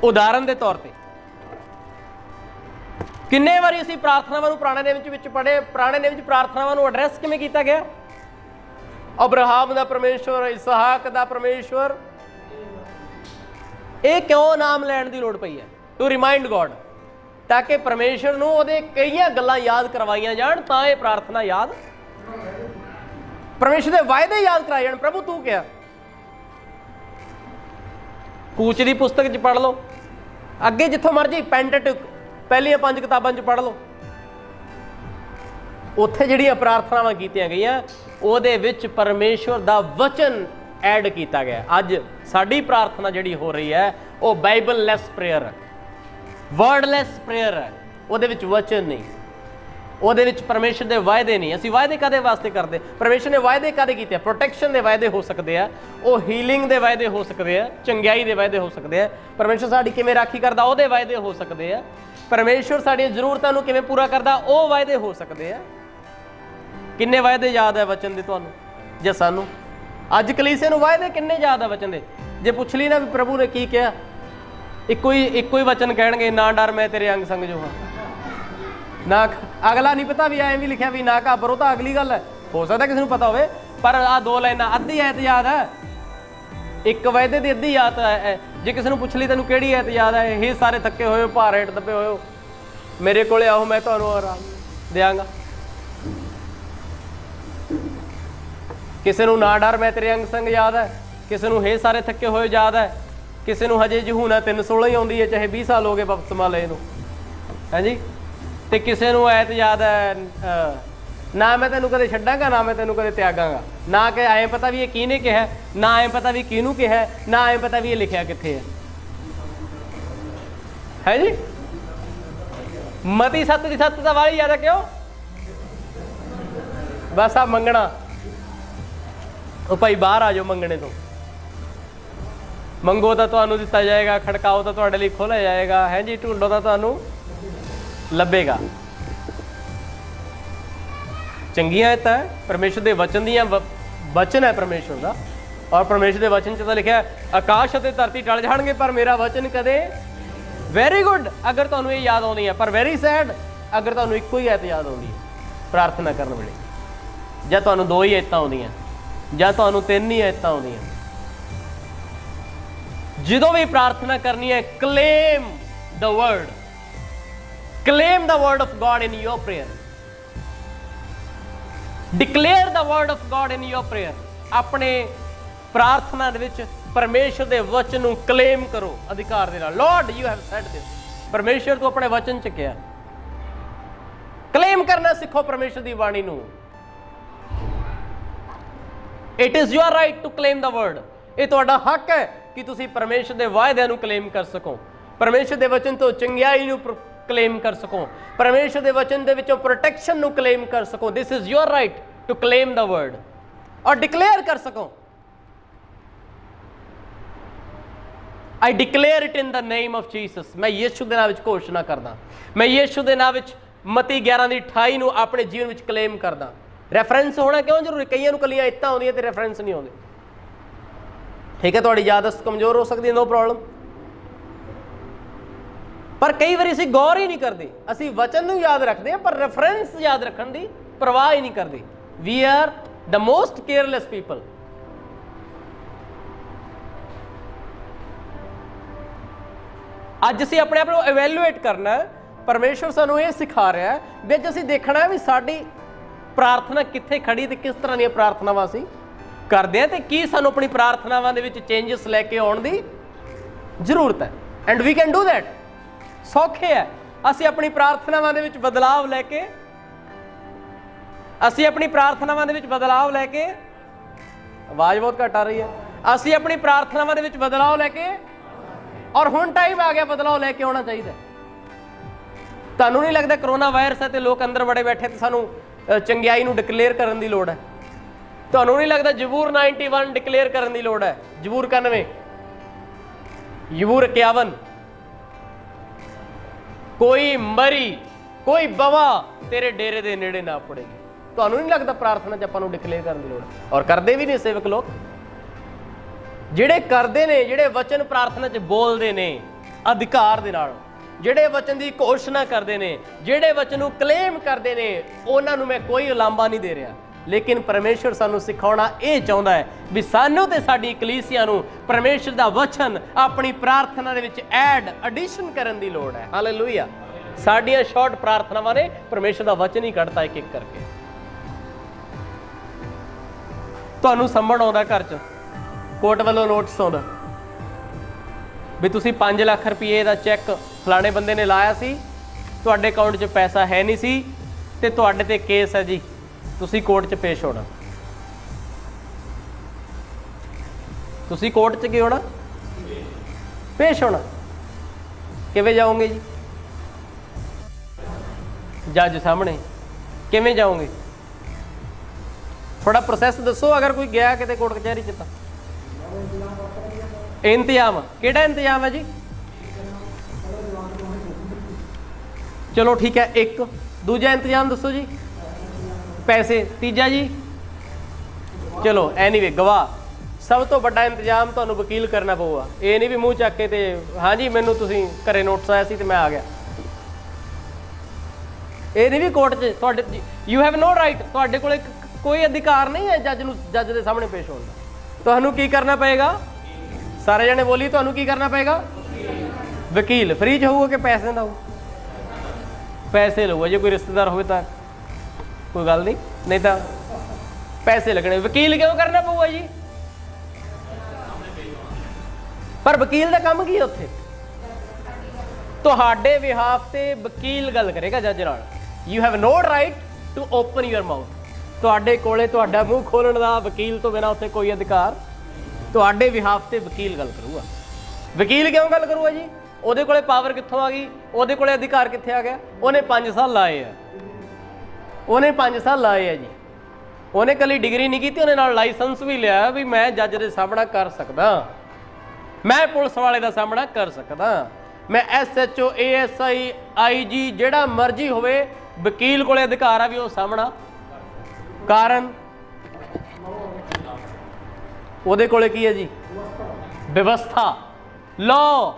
उदाहरण के तौर पर किन्ने वारी असीं प्रार्थनावां नूं पुराणे नियम विच पढ़े, पुराणे नियम विच प्रार्थनावां नूं एड्रैस किवें कीता गया? अब्राहम दा परमेश्वर, इसहाक दा परमेश्वर। ये क्यों नाम लैण दी लोड़ पई है? टू रिमाइंड गॉड, ताकि परमेश्वर नूं उहदे कईयां गल्लां याद करवाईयां जाण, तां ये प्रार्थना याद, परमेश्वर दे वायदे याद कराए जाण। प्रभु तू क्या, कूच की पुस्तक च पढ़ लो, अगे जिथों मर्जी पेंटेट्यूक पहलियां 5 किताबां च पढ़ लो, उत्थे जिहड़ियां प्रार्थनावां कीतियां गईयां उहदे विच परमेश्वर दा वचन ऐड किया गया। अज साडी प्रार्थना जिहड़ी हो रही है वो बाइबल लैस प्रेयर है, वर्डलैस प्रेयर है। उहदे विच वचन नहीं, उहदे विच परमेश्वर दे वायदे नहीं। असीं वायदे कादे वास्ते करदे? परमेश्वर ने वायदे कादे कीते? प्रोटैक्शन दे वायदे हो सकते हैं, वो हीलिंग दे वायदे हो सकते हैं, चंगियाई दे वायदे हो सकते हैं, परमेश्वर साडी किवें राखी करदा उहदे वायदे हो सकते हैं, परमेश्वर साडी जरूरतां नूं किवें पूरा करदा वो वायदे हो सकते हैं। किन्ने वायदे याद है वचन दे तुहानूं जे सानूं? अज कलीसिया नूं वायदे किन्ने याद है वचन दे? जे पुछ ली ना भी प्रभु ने की कहा, इक्को ही वचन कहणगे, ना डर मैं तेरे अंग संग जो हाँ। ना अगला नहीं पता भी ऐ भी लिखा भी ना घाबरो, तो अगली गल है, हो सकता किसी को पता हो, पर आ 2 लाइनां अद्धी ऐत याद है, एक वायदे की अद्धी याद है। जे किसी को पुछ ली तेन कि ऐत याद है? हे सारे थके हुए भार हेठ दबे हुए मेरे को आओ मैं तुहानूं आराम देंगा। किसी को ना डर मैं तेरे अंग संग याद है, किसी को हे सारे थके हुए याद है, किसी को हजे यूहन्ना 3:16 ही आती है, चाहे 20 साल हो गए बपतिस्मा लए नूं, है जी। तो किसी को ऐत याद है, ना मैं तेनों कदे छड्डांगा, ना मैं तेनों कदे त्यागांगा, ना कि ऐ पता भी ये किहने कहा, ना ऐ पता भी किहनूं कहा, ना ऐ पता भी ये लिखिया कित्थे है जी। मती सत्त दी सत्त तो वाली ज्यादा क्यों? बस आ मंगना, ओ भाई बाहर आ जाओ मंगने तो, मंगो तो तुहानू दिता जाएगा, खड़काओ तो तुहाडे लई खोलिया जाएगा, है जी, ढूंढो तो तुहानू लभेगा। चंगियां आयतां है परमेश्वर के वचन दियां, वचन है परमेश्वर का, और परमेश्वर के वचन च तो लिखा है आकाश अते धरती टल जाणगे पर मेरा वचन कदे। वेरी गुड अगर तुहानू ये याद आउंदी है, पर वेरी सैड अगर तुहानू इक्को ही आयत याद आउंदी है प्रार्थना करन वेले, जां तुहानू दो ही आयतां आउंदियां, जां तुहानू तीन ही आयतां आउंदियां। जदों भी प्रार्थना करनी है, claim the word, claim the word of God in your prayer, declare the word of God in your prayer. अपने प्रार्थना दे विच परमेश्वर के वचन नूं क्लेम करो अधिकार दे नाल। Lord you have said this, परमेश्वर तू अपने वचन च कहा, क्लेम करना सीखो परमेश्वर की बाणी नूं। It is your right to claim the word, ये तुहाडा हक है कि तुसीं परमेश्वर के वायदे नूं क्लेम कर सको, परमेश्वर के वचन तो चंगियाई नूं क्लेम कर सको, परमेश्वर के वचन दे विचों प्रोटेक्शन नूं क्लेम कर सको। This is your right to claim the word, और डिक्लेयर कर सको, I declare it in the name of Jesus. मैं यीशु के नाम विच घोषणा करदा, मैं यीशु के नाम विच मती 11:28 नूं अपने जीवन विच क्लेम करदा। रैफरेंस होना क्यों जरूरी? कईयां नूं कलियां इत्तां आउंदियां ते रैफरेंस नहीं आउंदे। ठीक है, तुहाडी याददाश्त कमजोर हो सकती है, नो प्रॉब्लम, पर कई बार असीं गौर ही नहीं करते, असीं वचन नूं याद रखते हैं पर रैफरेंस याद रखण दी परवाह ही नहीं करते। We are the most careless people. अज असीं अपने आप को एवैल्यूएट करना है, परमेश्वर सानू ये सिखा रहा है भी अज असीं देखना है भी साडी प्रार्थना कित्थे खड़ी ते किस तरह दी प्रार्थनावां असीं करदे हैं, ते की सानू अपनी प्रार्थनावां दे विच चेंजिस लैके आउण दी जरूरत है। And we can do that, सौखे है असीं अपनी प्रार्थनावां दे विच बदलाव लैके, असीं अपनी प्रार्थनावां दे विच बदलाव लैके, आवाज़ बहुत घट आ रही है, असीं अपनी प्रार्थनावां दे विच बदलाव लैके, और हुण टाइम आ गया बदलाव लैके आना चाहिए। तुहानू नहीं लगता करोना वायरस है तो लोग अंदर बड़े बैठे तो सानू चंगियाई नूं डिक्लेयर करने की लोड़ है? तुहानू नहीं लगता जबूर 91 डिक्लेयर करने की लोड़ है? जबूर 91, जबूर 51, कोई मरी कोई बवा तेरे डेरे दे नेड़े ना पड़ेगी। तुहानू नहीं लगता प्रार्थना च आपां नूं डिक्लेयर करने की लोड़ है? और करते भी नहीं सेवक लोग, ਜਿਹੜੇ ਕਰਦੇ ਨੇ, ਜਿਹੜੇ वचन प्रार्थना च बोलते ने अधिकार दे नाल, ਜਿਹੜੇ वचन की घोषणा करते हैं, ਜਿਹੜੇ वचन ਨੂੰ क्लेम करते हैं, ਉਹਨਾਂ ਨੂੰ मैं कोई उलांबा नहीं दे रहा, लेकिन परमेश्वर सानू सिखाउणा ਇਹ ਚਾਹੁੰਦਾ है भी सानू ते साडी कलीसिया ਨੂੰ परमेश्वर ਦਾ वचन अपनी प्रार्थना ਦੇ ਵਿੱਚ ਐਡ ਐਡੀਸ਼ਨ ਕਰਨ ਦੀ ਲੋੜ है। हालेलुया। ਸਾਡੀਆਂ ਸ਼ਾਰਟ प्रार्थनावां ने परमेश्वर ਦਾ वचन ही ਕੱਢਤਾ ਇੱਕ ਇੱਕ ਕਰਕੇ। ਤੁਹਾਨੂੰ ਸੰਭਣ ਆਉਂਦਾ ਘਰ 'ਚ कोर्ट वालों नोटिस आउंदा भी तुसीं 5 लाख रुपये का चैक फलाने बंदे ने लाया सी, तुहाडे अकाउंट 'च पैसा है नहीं सी ते तुहाडे ते केस है जी, तुसीं कोर्ट 'च पेश होना। तुसीं कोर्ट 'च की होना? पेश होना। किवें जाओगे जी? जज सामने किवें जाओगे? थोड़ा प्रोसैस दसो। अगर कोई गया किते कोर्ट कचहरी 'च तां इंतजाम केड़ा इंतजाम है जी? चलो ठीक है, एक दूजा इंतजाम दसो जी, पैसे, तीजा जी चलो एनीवे गवाह। सब तो बड़ा इंतजाम तुहानू वकील करना पऊगा। ये नहीं भी मूँह चक के ते हाँ जी मैनू तुसीं घरे नोटिस आया सी ते मैं आ गया। ये नहीं भी कोर्ट च तुहाडे यू हैव नो राइट, तुहाडे कोल कोई अधिकार नहीं है जज नू जज के सामने पेश होने का। तुहानू की करना पएगा? सारे जने बोली तुहानू की करना पएगा? वकील। फ्री च होਊਗਾ कि पैसे ਦਾ ਹੋਊ? पैसे लूगा। जो कोई रिश्तेदार हो तो कोई गल नहीं तो पैसे लगने। वकील क्यों करना पऊगा जी? पर वकील का काम की उत्थे? तुहाडे विहाफ ते वकील गल करेगा जज नाल। You have no right to open your mouth. तुहाडे कोले तुहाडा मूँह खोलण दा वकील तो बिना उत्थे कोई अधिकार। तुहाडे विहाफ ते वकील गल करूगा। वकील क्यों गल करूगा जी? ਉਹਦੇ ਕੋਲੇ ਪਾਵਰ ਕਿੱਥੋਂ ਆ ਗਈ, ਉਹਦੇ ਕੋਲੇ ਅਧਿਕਾਰ ਕਿੱਥੇ ਆ ਗਿਆ? ਉਹਨੇ 5 ਸਾਲ ਲਾਏ ਆ, ਉਹਨੇ 5 ਸਾਲ ਲਾਏ ਆ ਜੀ। ਉਹਨੇ ਕੱਲੀ ਡਿਗਰੀ ਨਹੀਂ ਕੀਤੀ, ਉਹਨੇ ਨਾਲ ਲਾਇਸੈਂਸ ਵੀ ਲਿਆ ਵੀ ਮੈਂ ਜੱਜ ਦੇ ਸਾਹਮਣਾ ਕਰ ਸਕਦਾ, ਮੈਂ ਪੁਲਿਸ ਵਾਲੇ ਦਾ ਸਾਹਮਣਾ ਕਰ ਸਕਦਾ, ਮੈਂ SHO ASI IG ਜਿਹੜਾ ਮਰਜ਼ੀ ਹੋਵੇ ਵਕੀਲ ਕੋਲੇ ਅਧਿਕਾਰ ਆ ਵੀ ਉਹ ਸਾਹਮਣਾ। ਕਾਰਨ ਉਹਦੇ ਕੋਲੇ ਕੀ ਹੈ ਜੀ? ਵਿਵਸਥਾ, ਲਾਅ।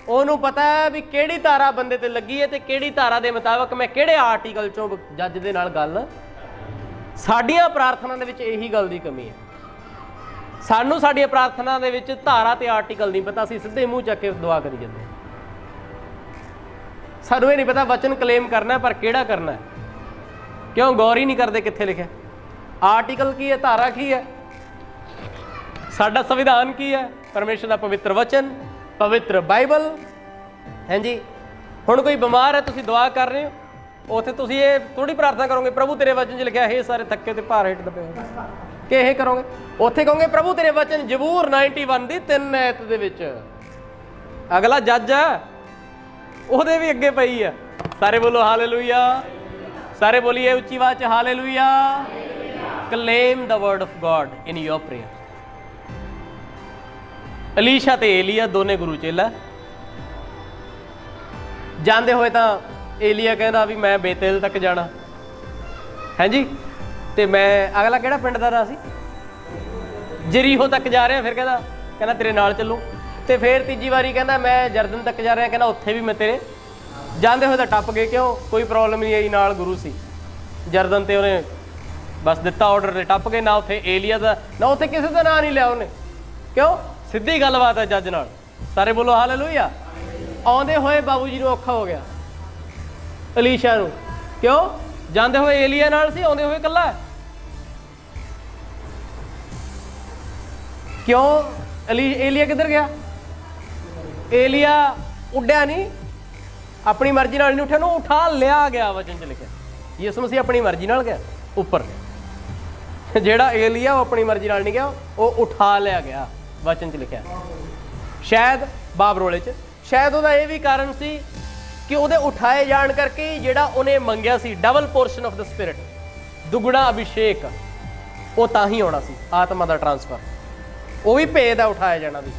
ਉਹਨੂੰ ਪਤਾ ਹੈ ਵੀ ਕਿਹੜੀ ਧਾਰਾ ਬੰਦੇ ਤੇ ਲੱਗੀ ਹੈ ਤੇ ਕਿਹੜੀ ਧਾਰਾ ਦੇ ਮੁਤਾਬਕ ਮੈਂ ਕਿਹੜੇ ਆਰਟੀਕਲ ਚੋਂ ਜੱਜ ਦੇ ਨਾਲ ਗੱਲ। ਸਾਡੀਆਂ ਪ੍ਰਾਰਥਨਾ ਦੇ ਵਿੱਚ ਇਹੀ ਗੱਲ ਦੀ ਕਮੀ ਹੈ। ਸਾਨੂੰ ਸਾਡੀਆਂ ਪ੍ਰਾਰਥਨਾ ਦੇ ਵਿੱਚ ਧਾਰਾ ਤੇ ਆਰਟੀਕਲ ਨਹੀਂ ਪਤਾ, ਅਸੀਂ ਸਿੱਧੇ ਮੂੰਹ ਚੱਕ ਕੇ ਦੁਆ ਕਰੀ ਜਾਂਦੇ ਹਾਂ। ਸਾਨੂੰ ਇਹ ਨਹੀਂ ਪਤਾ ਵਚਨ ਕਲੇਮ ਕਰਨਾ ਪਰ ਕਿਹੜਾ ਕਰਨਾ ਹੈ। ਕਿਉਂ ਗੌਰ ਹੀ ਨਹੀਂ ਕਰਦੇ ਕਿੱਥੇ ਲਿਖਿਆ, ਆਰਟੀਕਲ ਕੀ ਹੈ, ਧਾਰਾ ਕੀ ਹੈ, ਸਾਡਾ ਸੰਵਿਧਾਨ ਕੀ ਹੈ, ਪਰਮੇਸ਼ਰ ਦਾ ਪਵਿੱਤਰ ਵਚਨ, ਪਵਿੱਤਰ ਬਾਈਬਲ। ਹਾਂਜੀ, ਹੁਣ ਕੋਈ ਬਿਮਾਰ ਹੈ, ਤੁਸੀਂ ਦੁਆ ਕਰ ਰਹੇ ਹੋ, ਉੱਥੇ ਤੁਸੀਂ ਇਹ ਥੋੜੀ ਪ੍ਰਾਰਥਨਾ ਕਰੋਗੇ ਪ੍ਰਭੂ ਤੇਰੇ ਵਚਨ 'ਚ ਲਿਖਿਆ ਹੈ ਸਾਰੇ ਥੱਕੇ ਤੇ ਭਾਰ ਹੇਠ ਦੱਬੇ ਹੋਏ, ਕਿ ਇਹ ਕਰੋਗੇ? ਉੱਥੇ ਕਹੋਗੇ ਪ੍ਰਭੂ ਤੇਰੇ ਵਚਨ ਜ਼ਬੂਰ 91 ਦੀ 3 ਐਤ ਦੇ ਵਿੱਚ। ਅਗਲਾ ਜੱਜ ਹੈ, ਉਹਦੇ ਵੀ ਅੱਗੇ ਪਈ ਆ। ਸਾਰੇ ਬੋਲੋ ਹਾਲੇਲੂਇਆ, ਸਾਰੇ ਬੋਲੀਏ ਉੱਚੀ ਆਵਾਜ਼ 'ਚ hallelujah. Claim the word of God in your prayer. Elisha ਤੇ ਏਲੀਆ ਦੋਨੇ ਗੁਰੂ ਚੇਲਾ ਜਾਂਦੇ ਹੋਏ ਤਾਂ ਏਲੀਆ ਕਹਿੰਦਾ ਵੀ ਮੈਂ ਬੇਤੇਲ ਤੱਕ ਜਾਣਾ, ਹਾਂਜੀ, ਤੇ ਮੈਂ ਅਗਲਾ ਕਿਹੜਾ ਪਿੰਡ ਦਾ ਰਾਹ ਸੀ, ਜਰੀਹੋ ਤੱਕ ਜਾ ਰਿਹਾ। ਫਿਰ ਕਹਿੰਦਾ ਤੇਰੇ ਨਾਲ ਚੱਲੂ। ਤੇ ਫਿਰ ਤੀਜੀ ਵਾਰੀ ਕਹਿੰਦਾ ਮੈਂ ਜਰਦਨ ਤੱਕ ਜਾ ਰਿਹਾ, ਕਹਿੰਦਾ ਉੱਥੇ ਵੀ ਮੈਂ ਤੇਰੇ। ਜਾਂਦੇ ਹੋਏ ਤਾਂ ਟੱਪ ਗਏ, ਕਿਉਂ? ਕੋਈ ਪ੍ਰੋਬਲਮ ਨਹੀਂ ਆਈ, ਨਾਲ ਗੁਰੂ ਸੀ। ਜਰਦਨ ਤੇ ਉਹਨੇ ਬਸ ਦਿੱਤਾ ਆਰਡਰ ਤੇ ਟੱਪ ਗਏ। ਨਾ ਉੱਥੇ ਏਲੀਆ ਦਾ, ਨਾ ਉੱਥੇ ਕਿਸੇ ਦਾ ਨਾਂ ਨਹੀਂ ਲਿਆ ਉਹਨੇ, ਕਿਉਂ? ਸਿੱਧੀ ਗੱਲਬਾਤ ਹੈ ਜੱਜ ਨਾਲ। ਸਾਰੇ ਬੋਲੋ ਹਾਲੇਲੂਇਆ। ਆਉਂਦੇ ਹੋਏ ਬਾਬੂ ਜੀ ਨੂੰ ਔਖਾ ਹੋ ਗਿਆ, ਅਲੀਸ਼ਾ ਨੂੰ, ਕਿਉਂ? ਜਾਂਦੇ ਹੋਏ ਏਲੀਆ ਨਾਲ ਸੀ, ਆਉਂਦੇ ਹੋਏ ਇਕੱਲਾ। ਕਿਉਂ? ਏਲੀਆ ਕਿੱਧਰ ਗਿਆ? ਏਲੀਆ ਉੱਡਿਆ ਨਹੀਂ, ਆਪਣੀ ਮਰਜ਼ੀ ਨਾਲ ਨਹੀਂ ਉੱਠਿਆ, ਉਹਨੂੰ ਉਠਾ ਲਿਆ ਗਿਆ। ਵਚਨ 'ਚ ਲਿਖਿਆ ਯਿਸੂ ਮਸੀਹ ਆਪਣੀ ਮਰਜ਼ੀ ਨਾਲ ਗਿਆ ਉੱਪਰ। ਜਿਹੜਾ ਏਲੀਆ ਉਹ ਆਪਣੀ ਮਰਜ਼ੀ ਨਾਲ ਨਹੀਂ ਗਿਆ, ਉਹ ਉਠਾ ਲਿਆ ਗਿਆ। ਵਚਨ 'ਚ ਲਿਖਿਆ। ਸ਼ਾਇਦ ਬਾਬਰੋਲੇ 'ਚ ਸ਼ਾਇਦ ਉਹਦਾ ਇਹ ਵੀ ਕਾਰਨ ਸੀ ਕਿ ਉਹਦੇ ਉਠਾਏ ਜਾਣ ਕਰਕੇ ਜਿਹੜਾ ਉਹਨੇ ਮੰਗਿਆ ਸੀ double portion of the spirit, ਦੁੱਗਣਾ ਅਭਿਸ਼ੇਕ, ਉਹ ਤਾਂ ਹੀ ਆਉਣਾ ਸੀ, ਆਤਮਾ ਦਾ ਟ੍ਰਾਂਸਫਰ। ਉਹ ਵੀ ਭੇਦ ਆ ਉਠਾਇਆ ਜਾਣਾ ਵੀ।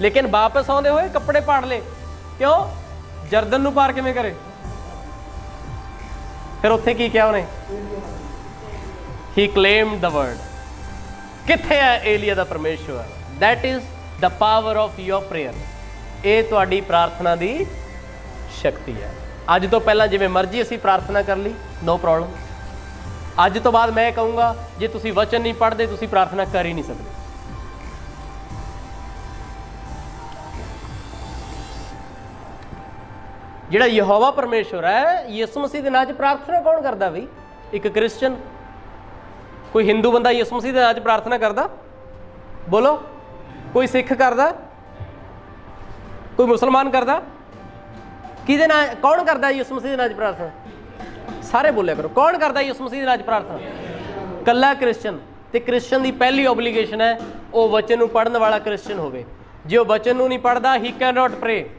ਲੇਕਿਨ ਵਾਪਸ ਆਉਂਦੇ ਹੋਏ ਕੱਪੜੇ ਪਾੜ ਲਏ, ਕਿਉਂ? ਜਰਦਨ ਨੂੰ ਪਾਰ ਕਿਵੇਂ ਕਰੇ? ਫਿਰ ਉੱਥੇ ਕੀ ਕਿਹਾ ਉਹਨੇ? ਹੀ ਕਲੇਮਡ ਦ ਵਰਡ। ਕਿੱਥੇ ਹੈ ਏਲੀਆ ਦਾ ਪਰਮੇਸ਼ਵਰ? That is the power of your prayer. ਇਹ ਤੁਹਾਡੀ ਪ੍ਰਾਰਥਨਾ ਦੀ ਸ਼ਕਤੀ ਹੈ। ਅੱਜ ਤੋਂ ਪਹਿਲਾਂ ਜਿਵੇਂ ਮਰਜ਼ੀ ਅਸੀਂ ਪ੍ਰਾਰਥਨਾ ਕਰ ਲਈ, ਨੋ ਪ੍ਰੋਬਲਮ। ਅੱਜ ਤੋਂ ਬਾਅਦ ਮੈਂ ਕਹੂੰਗਾ ਜੇ ਤੁਸੀਂ ਵਚਨ ਨਹੀਂ ਪੜ੍ਹਦੇ ਤੁਸੀਂ ਪ੍ਰਾਰਥਨਾ ਕਰ ਹੀ ਨਹੀਂ ਸਕਦੇ। ਜਿਹੜਾ ਯਹੋਵਾ ਪਰਮੇਸ਼ਵਰ ਹੈ, ਯਿਸੂ ਮਸੀਹ ਦੇ ਨਾਂ 'ਚ ਪ੍ਰਾਰਥਨਾ ਕੌਣ ਕਰਦਾ ਬਈ? ਇੱਕ ਕ੍ਰਿਸਚਨ। ਕੋਈ ਹਿੰਦੂ ਬੰਦਾ ਯਿਸੂ ਮਸੀਹ ਦੇ ਨਾਂ 'ਚ ਪ੍ਰਾਰਥਨਾ ਕਰਦਾ? ਬੋਲੋ। ਕੋਈ ਸਿੱਖ ਕਰਦਾ? ਕੋਈ ਮੁਸਲਮਾਨ ਕਰਦਾ? ਕਿਹਦੇ ਨਾਂ? ਕੌਣ ਕਰਦਾ ਯਿਸੂ ਮਸੀਹ ਦੇ ਨਾਂ 'ਚ ਪ੍ਰਾਰਥਨਾ? ਸਾਰੇ ਬੋਲਿਆ ਕਰੋ, ਕੌਣ ਕਰਦਾ ਯਿਸੂ ਮਸੀਹ ਦੇ ਨਾਂ 'ਚ ਪ੍ਰਾਰਥਨਾ? ਕੱਲਾ ਕ੍ਰਿਸਚਨ। ਤੇ ਕ੍ਰਿਸਚਨ ਦੀ ਪਹਿਲੀ ਓਬਲੀਗੇਸ਼ਨ ਹੈ ਉਹ ਵਚਨ ਨੂੰ ਪੜ੍ਹਨ ਵਾਲਾ ਕ੍ਰਿਸਚਨ ਹੋਵੇ। ਜੇ ਉਹ ਵਚਨ ਨੂੰ ਨਹੀਂ ਪੜ੍ਹਦਾ, he can not pray,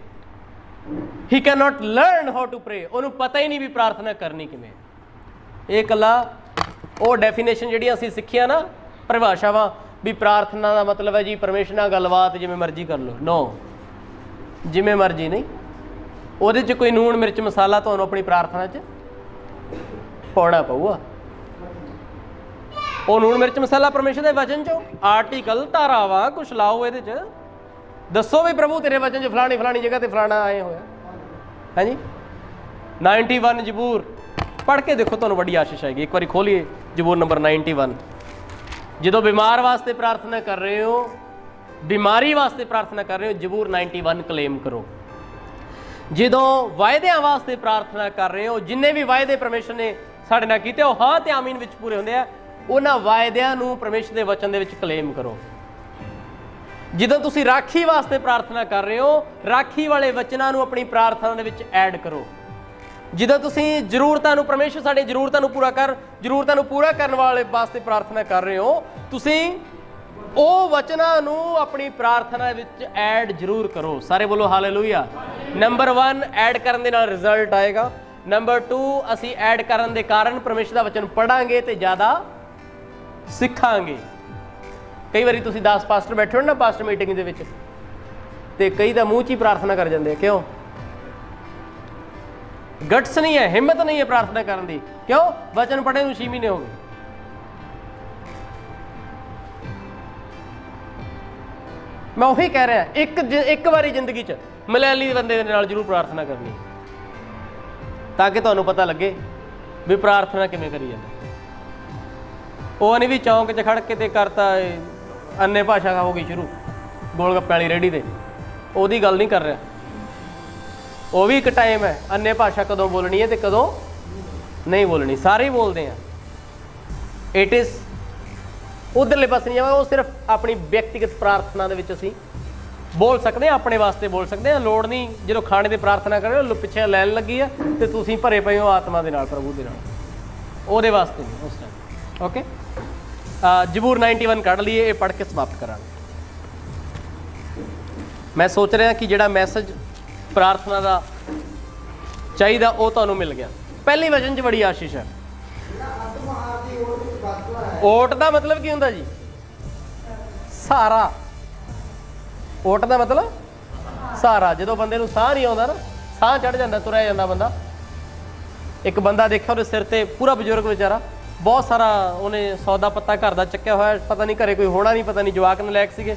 he can not learn how to pray. ਉਹਨੂੰ ਪਤਾ ਹੀ ਨਹੀਂ ਵੀ ਪ੍ਰਾਰਥਨਾ ਕਰਨੀ ਕਿਵੇਂ। ਇਹ ਇਕੱਲਾ ਉਹ ਡੈਫੀਨੇਸ਼ਨ ਜਿਹੜੀਆਂ ਅਸੀਂ ਸਿੱਖੀਆਂ ਨਾ, ਪਰਿਭਾਸ਼ਾਵਾਂ, ਵੀ ਪ੍ਰਾਰਥਨਾ ਦਾ ਮਤਲਬ ਹੈ ਜੀ ਪਰਮੇਸ਼ਰ ਨਾਲ ਗੱਲਬਾਤ ਜਿਵੇਂ ਮਰਜ਼ੀ ਕਰ ਲਓ। ਨੋ, ਜਿਵੇਂ ਮਰਜ਼ੀ ਨਹੀਂ। ਉਹਦੇ 'ਚ ਕੋਈ ਨੂਣ ਮਿਰਚ ਮਸਾਲਾ ਤੁਹਾਨੂੰ ਆਪਣੀ ਪ੍ਰਾਰਥਨਾ 'ਚ ਪਾਉਣਾ ਪਊਗਾ। ਉਹ ਨੂਣ ਮਿਰਚ ਮਸਾਲਾ ਪਰਮੇਸ਼ਰ ਦੇ ਵਚਨ 'ਚੋਂ, ਆਰਟੀਕਲ, ਧਾਰਾਵਾਂ ਕੁਛ ਲਾਓ ਇਹਦੇ 'ਚ, ਦੱਸੋ ਵੀ ਪ੍ਰਭੂ ਤੇਰੇ ਵਚਨ 'ਚ ਫਲਾਣੀ ਫਲਾਣੀ ਜਗ੍ਹਾ ਤੇ ਫਲਾਣਾ ਆਏ ਹੋਇਆ। ਹਾਂਜੀ, 91 ਜ਼ਬੂਰ ਪੜ੍ਹ ਕੇ ਦੇਖੋ, ਤੁਹਾਨੂੰ ਵੱਡੀ ਆਸ਼ੀਸ਼ ਆਏਗੀ। ਇੱਕ ਵਾਰੀ ਖੋਲੀਏ ਜ਼ਬੂਰ ਨੰਬਰ 91। ਜਦੋਂ ਬਿਮਾਰ ਵਾਸਤੇ ਪ੍ਰਾਰਥਨਾ ਕਰ ਰਹੇ ਹੋ, ਬਿਮਾਰੀ ਵਾਸਤੇ ਪ੍ਰਾਰਥਨਾ ਕਰ ਰਹੇ ਹੋ, ਜ਼ਬੂਰ 91 ਕਲੇਮ ਕਰੋ। ਜਦੋਂ ਵਾਅਦਿਆਂ ਵਾਸਤੇ ਪ੍ਰਾਰਥਨਾ ਕਰ ਰਹੇ ਹੋ, ਜਿੰਨੇ ਵੀ ਵਾਅਦੇ ਪਰਮੇਸ਼ਰ ਨੇ ਸਾਡੇ ਨਾਲ ਕੀਤੇ ਉਹ ਹਾਂ ਤੇ ਆਮੀਨ ਵਿੱਚ ਪੂਰੇ ਹੁੰਦੇ ਆ, ਉਹਨਾਂ ਵਾਅਦਿਆਂ ਨੂੰ ਪਰਮੇਸ਼ਰ ਦੇ ਵਚਨ ਦੇ ਵਿੱਚ ਕਲੇਮ ਕਰੋ। ਜਦੋਂ ਤੁਸੀਂ ਰਾਖੀ ਵਾਸਤੇ ਪ੍ਰਾਰਥਨਾ ਕਰ ਰਹੇ ਹੋ, ਰਾਖੀ ਵਾਲੇ ਵਚਨਾਂ ਨੂੰ ਆਪਣੀ ਪ੍ਰਾਰਥਨਾ ਦੇ ਵਿੱਚ ਐਡ ਕਰੋ। ਜਦੋਂ ਤੁਸੀਂ ਜ਼ਰੂਰਤਾਂ ਨੂੰ, ਪਰਮੇਸ਼ਰ ਸਾਡੇ ਜ਼ਰੂਰਤਾਂ ਨੂੰ ਪੂਰਾ ਕਰਨ ਵਾਲੇ ਵਾਸਤੇ ਪ੍ਰਾਰਥਨਾ ਕਰ ਰਹੇ ਹੋ, ਤੁਸੀਂ ਉਹ ਵਚਨਾਂ ਨੂੰ ਆਪਣੀ ਪ੍ਰਾਰਥਨਾ ਵਿੱਚ ਐਡ ਜ਼ਰੂਰ ਕਰੋ। ਸਾਰੇ ਬੋਲੋ ਹਾਲੇਲੂਇਆ। ਨੰਬਰ 1 ਐਡ ਕਰਨ ਦੇ ਨਾਲ ਰਿਜ਼ਲਟ ਆਏਗਾ। ਨੰਬਰ 2 ਅਸੀਂ ਐਡ ਕਰਨ ਦੇ ਕਾਰਨ ਪਰਮੇਸ਼ਰ ਦਾ ਵਚਨ ਪੜਾਂਗੇ ਤੇ ਜ਼ਿਆਦਾ ਸਿੱਖਾਂਗੇ। ਕਈ ਵਾਰੀ ਤੁਸੀਂ 10 ਪਾਸਟਰ ਬੈਠੇ ਹੋ ਨਾ ਪਾਸਟਰ ਮੀਟਿੰਗ ਦੇ ਵਿੱਚ, ਤੇ ਕਈ ਤਾਂ ਮੂੰਹ 'ਚ ਹੀ ਪ੍ਰਾਰਥਨਾ ਕਰ ਜਾਂਦੇ ਆ। ਕਿਉਂ? ਗਟਸ ਨਹੀਂ ਹੈ, ਹਿੰਮਤ ਨਹੀਂ ਹੈ ਪ੍ਰਾਰਥਨਾ ਕਰਨ ਦੀ। ਕਿਉਂ? ਵਚਨ ਪੜ੍ਹੇ ਨੂੰ 6 ਮਹੀਨੇ ਹੋ ਗਏ। ਮੈਂ ਉਹੀ ਕਹਿ ਰਿਹਾ, ਇੱਕ ਵਾਰੀ ਜ਼ਿੰਦਗੀ 'ਚ ਮਲयाली ਬੰਦੇ ਦੇ ਨਾਲ ਜ਼ਰੂਰ ਪ੍ਰਾਰਥਨਾ ਕਰਨੀ, ਤਾਂ ਕਿ ਤੁਹਾਨੂੰ ਪਤਾ ਲੱਗੇ ਵੀ ਪ੍ਰਾਰਥਨਾ ਕਿਵੇਂ ਕਰੀ ਜਾਂਦੀ। ਉਹ ਨਹੀਂ ਵੀ ਚੌਂਕ 'ਚ ਖੜ ਕੇ ਤੇ ਕਰਤਾ ਅੰਨੇ ਭਾਸ਼ਾ ਹੋ ਗਈ ਸ਼ੁਰੂ ਗੋਲ ਗੱਪੇ ਵਾਲੀ ਰੇਹੜੀ ਤੇ, ਉਹਦੀ ਗੱਲ ਨਹੀਂ ਕਰ ਰਿਹਾ। ਉਹ ਵੀ ਇੱਕ ਟਾਈਮ ਹੈ, ਅੰਨੇ ਭਾਸ਼ਾ ਕਦੋਂ ਬੋਲਣੀ ਹੈ ਤੇ ਕਦੋਂ ਨਹੀਂ ਬੋਲਣੀ। ਸਾਰੇ ਹੀ ਬੋਲਦੇ ਆ। ਇਟ ਇਜ਼ ਉਧਰਲੇ ਪਾਸੇ ਨਹੀਂ ਜਾਵਾਂ। ਉਹ ਸਿਰਫ ਆਪਣੀ ਵਿਅਕਤੀਗਤ ਪ੍ਰਾਰਥਨਾ ਦੇ ਵਿੱਚ ਅਸੀਂ ਬੋਲ ਸਕਦੇ ਹਾਂ, ਆਪਣੇ ਵਾਸਤੇ ਬੋਲ ਸਕਦੇ ਹਾਂ। ਲੋੜ ਨਹੀਂ ਜਦੋਂ ਖਾਣੇ ਦੀ ਪ੍ਰਾਰਥਨਾ ਕਰ ਰਹੇ ਹੋ ਪਿੱਛੇ ਲੈਣ ਲੱਗੀ ਆ ਤੇ ਤੁਸੀਂ ਭਰੇ ਪਏ ਹੋ ਆਤਮਾ ਦੇ ਨਾਲ, ਪ੍ਰਭੂ ਦੇ ਨਾਲ, ਉਹਦੇ ਵਾਸਤੇ ਨਹੀਂ ਉਸ ਟਾਈਮ। ਓਕੇ, ਜ਼ਬੂਰ 91 ਕੱਢ ਲਈਏ, ਇਹ ਪੜ੍ਹ ਕੇ ਸਮਾਪਤ ਕਰਾਂਗੇ। ਮੈਂ ਸੋਚ ਰਿਹਾ ਕਿ ਜਿਹੜਾ ਮੈਸੇਜ ਪ੍ਰਾਰਥਨਾ ਦਾ ਚਾਹੀਦਾ ਉਹ ਤੁਹਾਨੂੰ ਮਿਲ ਗਿਆ। ਪਹਿਲੀ ਵਚਨ 'ਚ ਬੜੀ ਆਸ਼ੀਸ਼ ਹੈ। ਓਟ ਦਾ ਮਤਲਬ ਕੀ ਹੁੰਦਾ ਜੀ? ਸਹਾਰਾ। ਓਟ ਦਾ ਮਤਲਬ ਸਹਾਰਾ। ਜਦੋਂ ਬੰਦੇ ਨੂੰ ਸਾਹ ਨਹੀਂ ਆਉਂਦਾ ਨਾ, ਸਾਹ ਚੜ ਜਾਂਦਾ, ਤੁਰਿਆ ਜਾਂਦਾ ਬੰਦਾ। ਇੱਕ ਬੰਦਾ ਦੇਖਿਆ, ਉਹਦੇ ਸਿਰ ਤੇ ਪੂਰਾ ਬਜ਼ੁਰਗ ਵਿਚਾਰਾ, ਬਹੁਤ ਸਾਰਾ ਉਹਨੇ ਸੌਦਾ ਪੱਤਾ ਘਰ ਦਾ ਚੱਕਿਆ ਹੋਇਆ, ਪਤਾ ਨਹੀਂ ਘਰੇ ਕੋਈ ਹੋਣਾ ਨਹੀਂ, ਪਤਾ ਨਹੀਂ ਜਵਾਕ ਨਲਾਇਕ ਸੀਗੇ।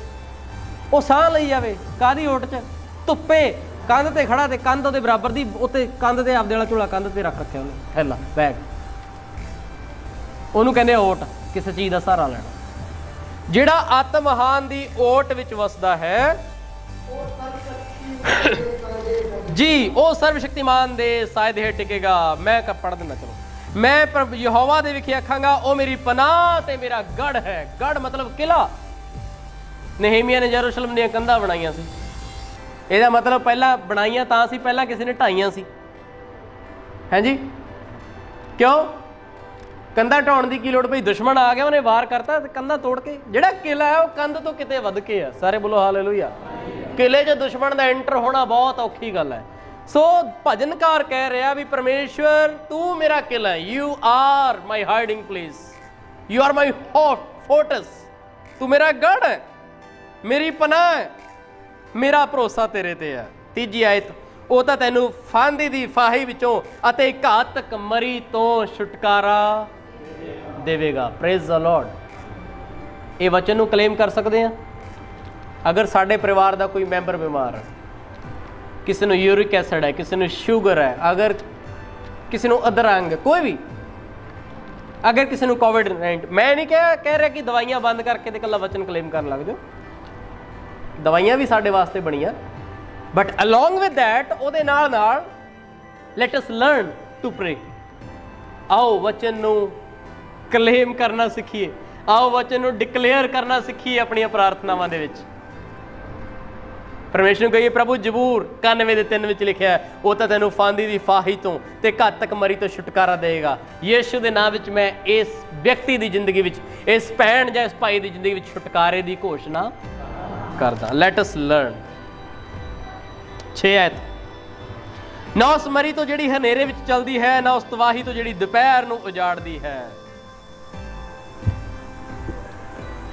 ਉਹ ਸਾਹ ਲਈ ਜਾਵੇ ਕਾਹਦੀ ਓਟ 'ਚ? ਧੁੱਪੇ ਕੰਧ ਤੇ ਖੜਾ, ਤੇ ਕੰਧ ਉਹਦੇ ਬਰਾਬਰ ਦੀ, ਉੱਤੇ ਕੰਧ ਤੇ ਆਪਦੇ ਵਾਲਾ ਝੋਲਾ ਕੰਧ ਤੇ ਰੱਖ ਰੱਖਿਆ ਉਹਨੇ, ਥੈਲਾ ਬੈਗ। ਉਹਨੂੰ ਕਹਿੰਦੇ ਓਟ, ਕਿਸੇ ਚੀਜ਼ ਦਾ ਸਹਾਰਾ ਲੈਣਾ। ਜਿਹੜਾ ਆਤਮਹਾਨ ਦੀ ਓਟ ਵਿੱਚ ਵਸਦਾ ਹੈ ਜੀ, ਉਹ ਸਰਵ ਸ਼ਕਤੀਮਾਨ ਦੇ ਸਾਏ ਦੇ ਹੇਠ ਟਿਕੇਗਾ। ਮੈਂ ਪੜ੍ਹ ਦਿੰਦਾ, ਚਲੋ। ਮੈਂ ਪ੍ਰਭੂ ਯਹੋਵਾ ਦੇ ਵਿਖੇ ਆਖਾਂਗਾ, ਉਹ ਮੇਰੀ ਪਨਾਹ ਤੇ ਮੇਰਾ ਗੜ ਹੈ। ਗੜ ਮਤਲਬ ਕਿਲਾ। ਨehemia ਨੇ ਯਰੂਸ਼ਲਮ ਦੀਆਂ ਕੰਧਾਂ ਬਣਾਈਆਂ ਸੀ। ਇਹਦਾ ਮਤਲਬ ਪਹਿਲਾਂ ਬਣਾਈਆਂ ਤਾਂ ਸੀ, ਪਹਿਲਾਂ ਕਿਸੇ ਨੇ ਢਾਈਆਂ ਸੀ। ਹਾਂਜੀ, ਕਿਉਂ? ਕੰਧਾਂ ਢਾਉਣ ਦੀ ਕੀ ਲੋੜ ਪਈ? ਦੁਸ਼ਮਣ ਆ ਗਿਆ, ਉਹਨੇ ਵਾਰ ਕਰਤਾ ਤੇ ਕੰਧਾਂ ਤੋੜ ਕੇ। ਜਿਹੜਾ ਕਿਲਾ ਹੈ ਉਹ ਕੰਧ ਤੋਂ ਕਿਤੇ ਵੱਧ ਕੇ ਆ। ਸਾਰੇ ਬੋਲੋ ਹਾਲੇਲੂਇਆ। ਕਿਲੇ 'ਚ ਦੁਸ਼ਮਣ ਦਾ ਐਂਟਰ ਹੋਣਾ ਬਹੁਤ ਔਖੀ ਗੱਲ ਹੈ। ਸੋ ਭਜਨਕਾਰ ਕਹਿ ਰਿਹਾ ਵੀ ਪਰਮੇਸ਼ਵਰ ਤੂੰ ਮੇਰਾ ਕਿਲਾ ਹੈ। You are my hiding place, you are my forts. ਤੂੰ ਮੇਰਾ ਗੜ ਹੈ, ਮੇਰੀ ਪਨਾਹ ਹੈ, ਮੇਰਾ ਭਰੋਸਾ ਤੇਰੇ ਤੇ ਹੈ। ਤੀਜੀ ਆਇਤ, ਉਹ ਤਾਂ ਤੈਨੂੰ ਫਾਂਦੀ ਦੀ ਫਾਹੀ ਵਿੱਚੋਂ ਅਤੇ ਘਾਤਕ ਮਰੀ ਤੋਂ ਛੁਟਕਾਰਾ ਦੇਵੇਗਾ। Praise the Lord. ਇਹ ਵਚਨ ਨੂੰ ਕਲੇਮ ਕਰ ਸਕਦੇ ਹਾਂ। ਅਗਰ ਸਾਡੇ ਪਰਿਵਾਰ ਦਾ ਕੋਈ ਮੈਂਬਰ ਬਿਮਾਰ ਹੈ, ਕਿਸੇ ਨੂੰ ਯੂਰਿਕ ਐਸਿਡ ਹੈ, ਕਿਸੇ ਨੂੰ ਸ਼ੂਗਰ ਹੈ, ਅਗਰ ਕਿਸੇ ਨੂੰ ਅਧਰੰਗ, ਕੋਈ ਵੀ, ਅਗਰ ਕਿਸੇ ਨੂੰ ਕੋਵਿਡ-19, ਮੈਂ ਨਹੀਂ ਕਹਿ ਰਿਹਾ ਕਿ ਦਵਾਈਆਂ ਬੰਦ ਕਰਕੇ ਤੇ ਇਕੱਲਾ ਵਚਨ ਕਲੇਮ ਕਰਨ ਲੱਗ ਜਾਓ। ਦਵਾਈਆਂ ਵੀ ਸਾਡੇ ਵਾਸਤੇ ਬਣੀਆਂ, ਬਟ ਅਲੋਂਗ ਵਿਦ ਦੈਟ, ਉਹਦੇ ਨਾਲ ਨਾਲ ਲੈਟ ਅਸ ਲਰਨ ਟੂ ਪ੍ਰੇ। ਆਓ ਵਚਨ ਨੂੰ ਕਲੇਮ ਕਰਨਾ ਸਿੱਖੀਏ। ਆਓ ਵਚਨ ਨੂੰ ਡਿਕਲੇਅਰ ਕਰਨਾ ਸਿੱਖੀਏ ਆਪਣੀਆਂ ਪ੍ਰਾਰਥਨਾਵਾਂ ਦੇ ਵਿੱਚ। ਪਰਮੇਸ਼ਰ ਨੂੰ ਕਹੀਏ, ਪ੍ਰਭੂ ਜ਼ਬੂਰ 91:3 ਵਿੱਚ ਲਿਖਿਆ, ਉਹ ਤਾਂ ਤੈਨੂੰ ਫਾਂਦੀ ਦੀ ਫਾਹੀ ਤੋਂ ਤੇ ਘਾਤਕ ਮਰੀ ਤੋਂ ਛੁਟਕਾਰਾ ਦੇਵੇਗਾ। ਯੀਸ਼ੂ ਦੇ ਨਾਮ ਵਿੱਚ ਮੈਂ ਇਸ ਵਿਅਕਤੀ ਦੀ ਜ਼ਿੰਦਗੀ ਵਿੱਚ, ਇਸ ਭੈਣ ਜਾਂ ਇਸ ਭਾਈ ਦੀ ਜ਼ਿੰਦਗੀ ਵਿੱਚ ਛੁਟਕਾਰੇ ਦੀ ਘੋਸ਼ਣਾ ਕਰਦਾ। Let us learn. 6 ਆਇਤ, ਨਾ ਉਸ ਮਰੀ ਤੋਂ ਜਿਹੜੀ ਹਨੇਰੇ ਵਿੱਚ ਚਲਦੀ ਹੈ, ਨਾ ਉਸ ਤਬਾਹੀ ਤੋਂ ਜਿਹੜੀ ਦੁਪਹਿਰ ਨੂੰ ਉਜਾੜਦੀ ਹੈ।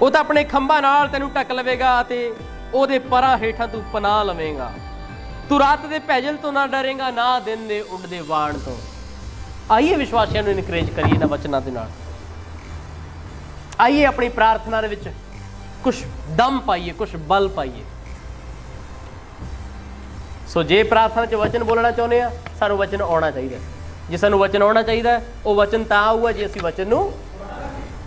ਉਹ ਤਾਂ ਆਪਣੇ ਖੰਭਾਂ ਨਾਲ ਤੈਨੂੰ ਢੱਕ ਲਵੇਗਾ ਅਤੇ ਉਹਦੇ ਪਰਾਂ ਹੇਠਾਂ ਤੂੰ ਪਨਾਹ ਲਵੇਂਗਾ। ਤੂੰ ਰਾਤ ਦੇ ਭੈਜਲ ਤੋਂ ਨਾ ਡਰੇਂਗਾ, ਨਾ ਦਿਨ ਦੇ ਉੱਡਦੇ ਵਾਣ ਤੋਂ। ਆਈਏ ਵਿਸ਼ਵਾਸੀਆਂ ਨੂੰ ਇਨਕਰੇਜ ਕਰੀਏ ਇਹਨਾਂ ਵਚਨਾਂ ਦੇ ਨਾਲ। ਆਈਏ ਆਪਣੀ ਪ੍ਰਾਰਥਨਾ ਦੇ ਵਿੱਚ ਕੁਛ ਦਮ ਪਾਈਏ, ਕੁਛ ਬਲ ਪਾਈਏ। ਸੋ ਜੇ ਪ੍ਰਾਰਥਨਾ 'ਚ ਵਚਨ ਬੋਲਣਾ ਚਾਹੁੰਦੇ ਆ, ਸਾਨੂੰ ਵਚਨ ਆਉਣਾ ਚਾਹੀਦਾ। ਜੇ ਸਾਨੂੰ ਵਚਨ ਆਉਣਾ ਚਾਹੀਦਾ, ਉਹ ਵਚਨ ਤਾਂ ਆਊਗਾ ਜੇ ਅਸੀਂ ਵਚਨ ਨੂੰ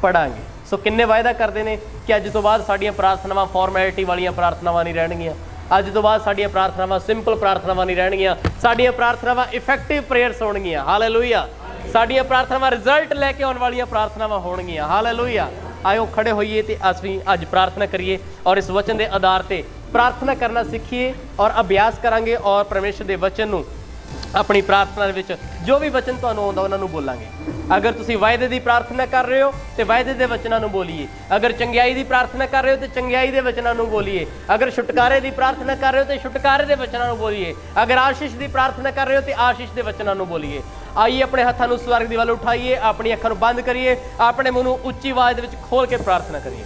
ਪੜਾਂਗੇ। ਸੋ ਕਿੰਨੇ ਵਾਅਦਾ ਕਰਦੇ ਨੇ ਕਿ ਅੱਜ ਤੋਂ ਬਾਅਦ ਸਾਡੀਆਂ ਪ੍ਰਾਰਥਨਾਵਾਂ ਫਾਰਮੈਲਿਟੀ ਵਾਲੀਆਂ ਪ੍ਰਾਰਥਨਾਵਾਂ ਨਹੀਂ ਰਹਿਣਗੀਆਂ। ਅੱਜ ਤੋਂ ਬਾਅਦ ਸਾਡੀਆਂ ਪ੍ਰਾਰਥਨਾਵਾਂ ਸਿੰਪਲ ਪ੍ਰਾਰਥਨਾਵਾਂ ਨਹੀਂ ਰਹਿਣਗੀਆਂ। ਸਾਡੀਆਂ ਪ੍ਰਾਰਥਨਾਵਾਂ ਇਫੈਕਟਿਵ ਪ੍ਰੇਅਰਸ ਹੋਣਗੀਆਂ। ਹਾਲੇਲੂਇਆ। ਸਾਡੀਆਂ ਪ੍ਰਾਰਥਨਾਵਾਂ ਰਿਜ਼ਲਟ ਲੈ ਕੇ ਆਉਣ ਵਾਲੀਆਂ ਪ੍ਰਾਰਥਨਾਵਾਂ ਹੋਣਗੀਆਂ। ਹਾਲੇਲੂਇਆ। ਆਇਓ ਖੜੇ ਹੋਈਏ ਤੇ ਅਸੀਂ ਅੱਜ ਪ੍ਰਾਰਥਨਾ ਕਰੀਏ ਔਰ ਇਸ ਵਚਨ ਦੇ ਆਧਾਰ ਤੇ ਪ੍ਰਾਰਥਨਾ ਕਰਨਾ ਸਿੱਖੀਏ ਔਰ ਅਭਿਆਸ ਕਰਾਂਗੇ ਔਰ ਪਰਮੇਸ਼ਰ ਦੇ ਵਚਨ ਨੂੰ ਆਪਣੀ ਪ੍ਰਾਰਥਨਾ ਦੇ ਵਿੱਚ ਜੋ ਵੀ ਵਚਨ ਤੁਹਾਨੂੰ ਆਉਂਦਾ ਉਹਨਾਂ ਨੂੰ ਬੋਲਾਂਗੇ। अगर तुसी वायदे की प्रार्थना कर रहे हो तो वायदे के वचनों को बोलीए, अगर चंगियाई की प्रार्थना कर रहे हो तो चंगियाई के वचनों को बोलीए, अगर छुटकारे की प्रार्थना कर रहे हो तो छुटकारे के वचनों को बोलीए, अगर आशीष की प्रार्थना कर रहे हो तो आशीष के वचनों को बोलीए। आइए अपने हाथों स्वर्ग की वाल उठाइए, अपनी अखां बंद करिए, अपने मुँह उच्ची आवाज़ में खोल के प्रार्थना करिए।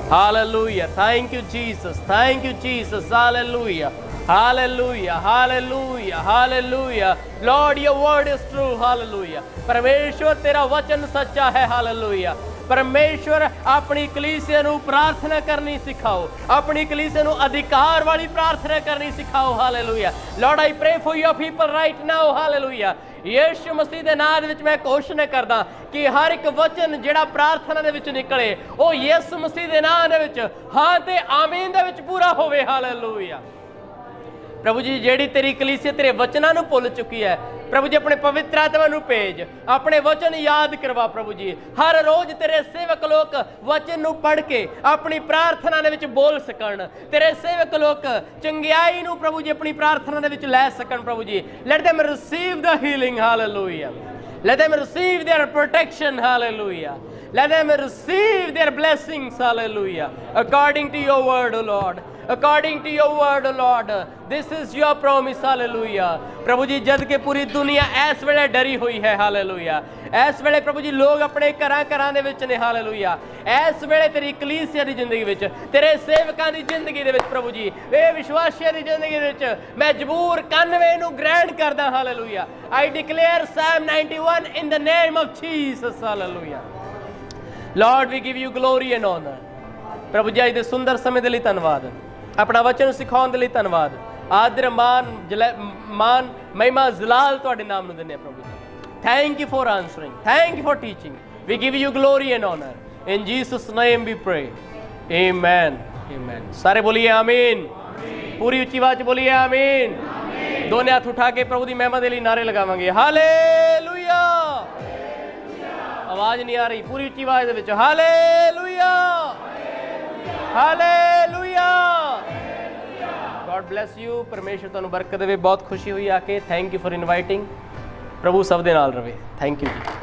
Hallelujah, thank you Jesus, thank you Jesus, hallelujah, hallelujah, hallelujah, hallelujah. Lord your word is true, hallelujah. परमेश्वर तेरा वचन सच्चा है, हालेलुया। परमेश्वर अपनी कलीसिया नूं प्रार्थना करनी सिखाओ, अपनी कलीसिया नूं अधिकार वाली प्रार्थना करनी सिखाओ, hallelujah. Lord I pray for your people right now, hallelujah. Yeshu Masih दे नाम दे विच मैं घोषणा करदा कि हर एक वचन जिहड़ा प्रार्थना दे विच निकले वो यीशु मसीह दे नाम दे विच हां ते आमीन दे विच पूरा होवे, हालेलुया। प्रभु जी जेड़ी तेरी कलीसिया तेरे वचनों को भुल चुकी है, प्रभु जी अपने पवित्र आत्मा नूं भेज, अपने वचन याद करवा प्रभु जी। हर रोज तेरे सेवक लोग वचन नूं पढ़ के अपनी प्रार्थना दे विच बोल सकन, तेरे सेवक लोग चंगियाई नूं प्रभु जी अपनी प्रार्थना दे विच लै सकन प्रभु जी। Let them receive the healing, hallelujah. Let them receive their protection, hallelujah. Let them receive their blessings, hallelujah. According to your word, O Lord. According to your word, O Lord. This is your promise, hallelujah. प्रभु जी जद के पूरी दुनिया इस वेले डरी हुई है, hallelujah. इस वेले प्रभु जी लोग अपने घरां दे विच ने, हालेलुया। इस वेले तेरी कलीसिया दी जिंदगी विच, तेरे सेवकां दी जिंदगी दे विच प्रभु जी, ए विश्वासियां दी जिंदगी दे विच मैं जबूर 91 नूं ग्रहण करदा, hallelujah. I declare Psalm 91 in the name of Jesus, hallelujah. Lord, we give you glory and honor. प्रभु जी अज दे सुंदर समय दे लई धन्नवाद, अपना वचन सिखाउण दे लई धन्नवाद। आदर मान महिमा जलाल तुहाडे नाम नूं दिंदे प्रभु जी। Thank you for answering, thank you for teaching. We give you glory and honor. In Jesus' name we pray. Amen. Amen. सारे बोलिए आमीन। पूरी उच्ची आवाज बोलिए आमीन। दोनों हाथ उठा के प्रभु दी महिमा दे लई नारे लगावांगे, हालेलुया। आवाज नहीं आ रही, पूरी उच्ची आवाज दे विच hallelujah, hallelujah. God bless you. परमेश्वर तुहानूं बरकत देवे। बहुत खुशी हुई आके। Thank you for inviting. प्रभु सब दे नाल रवे। Thank you ji.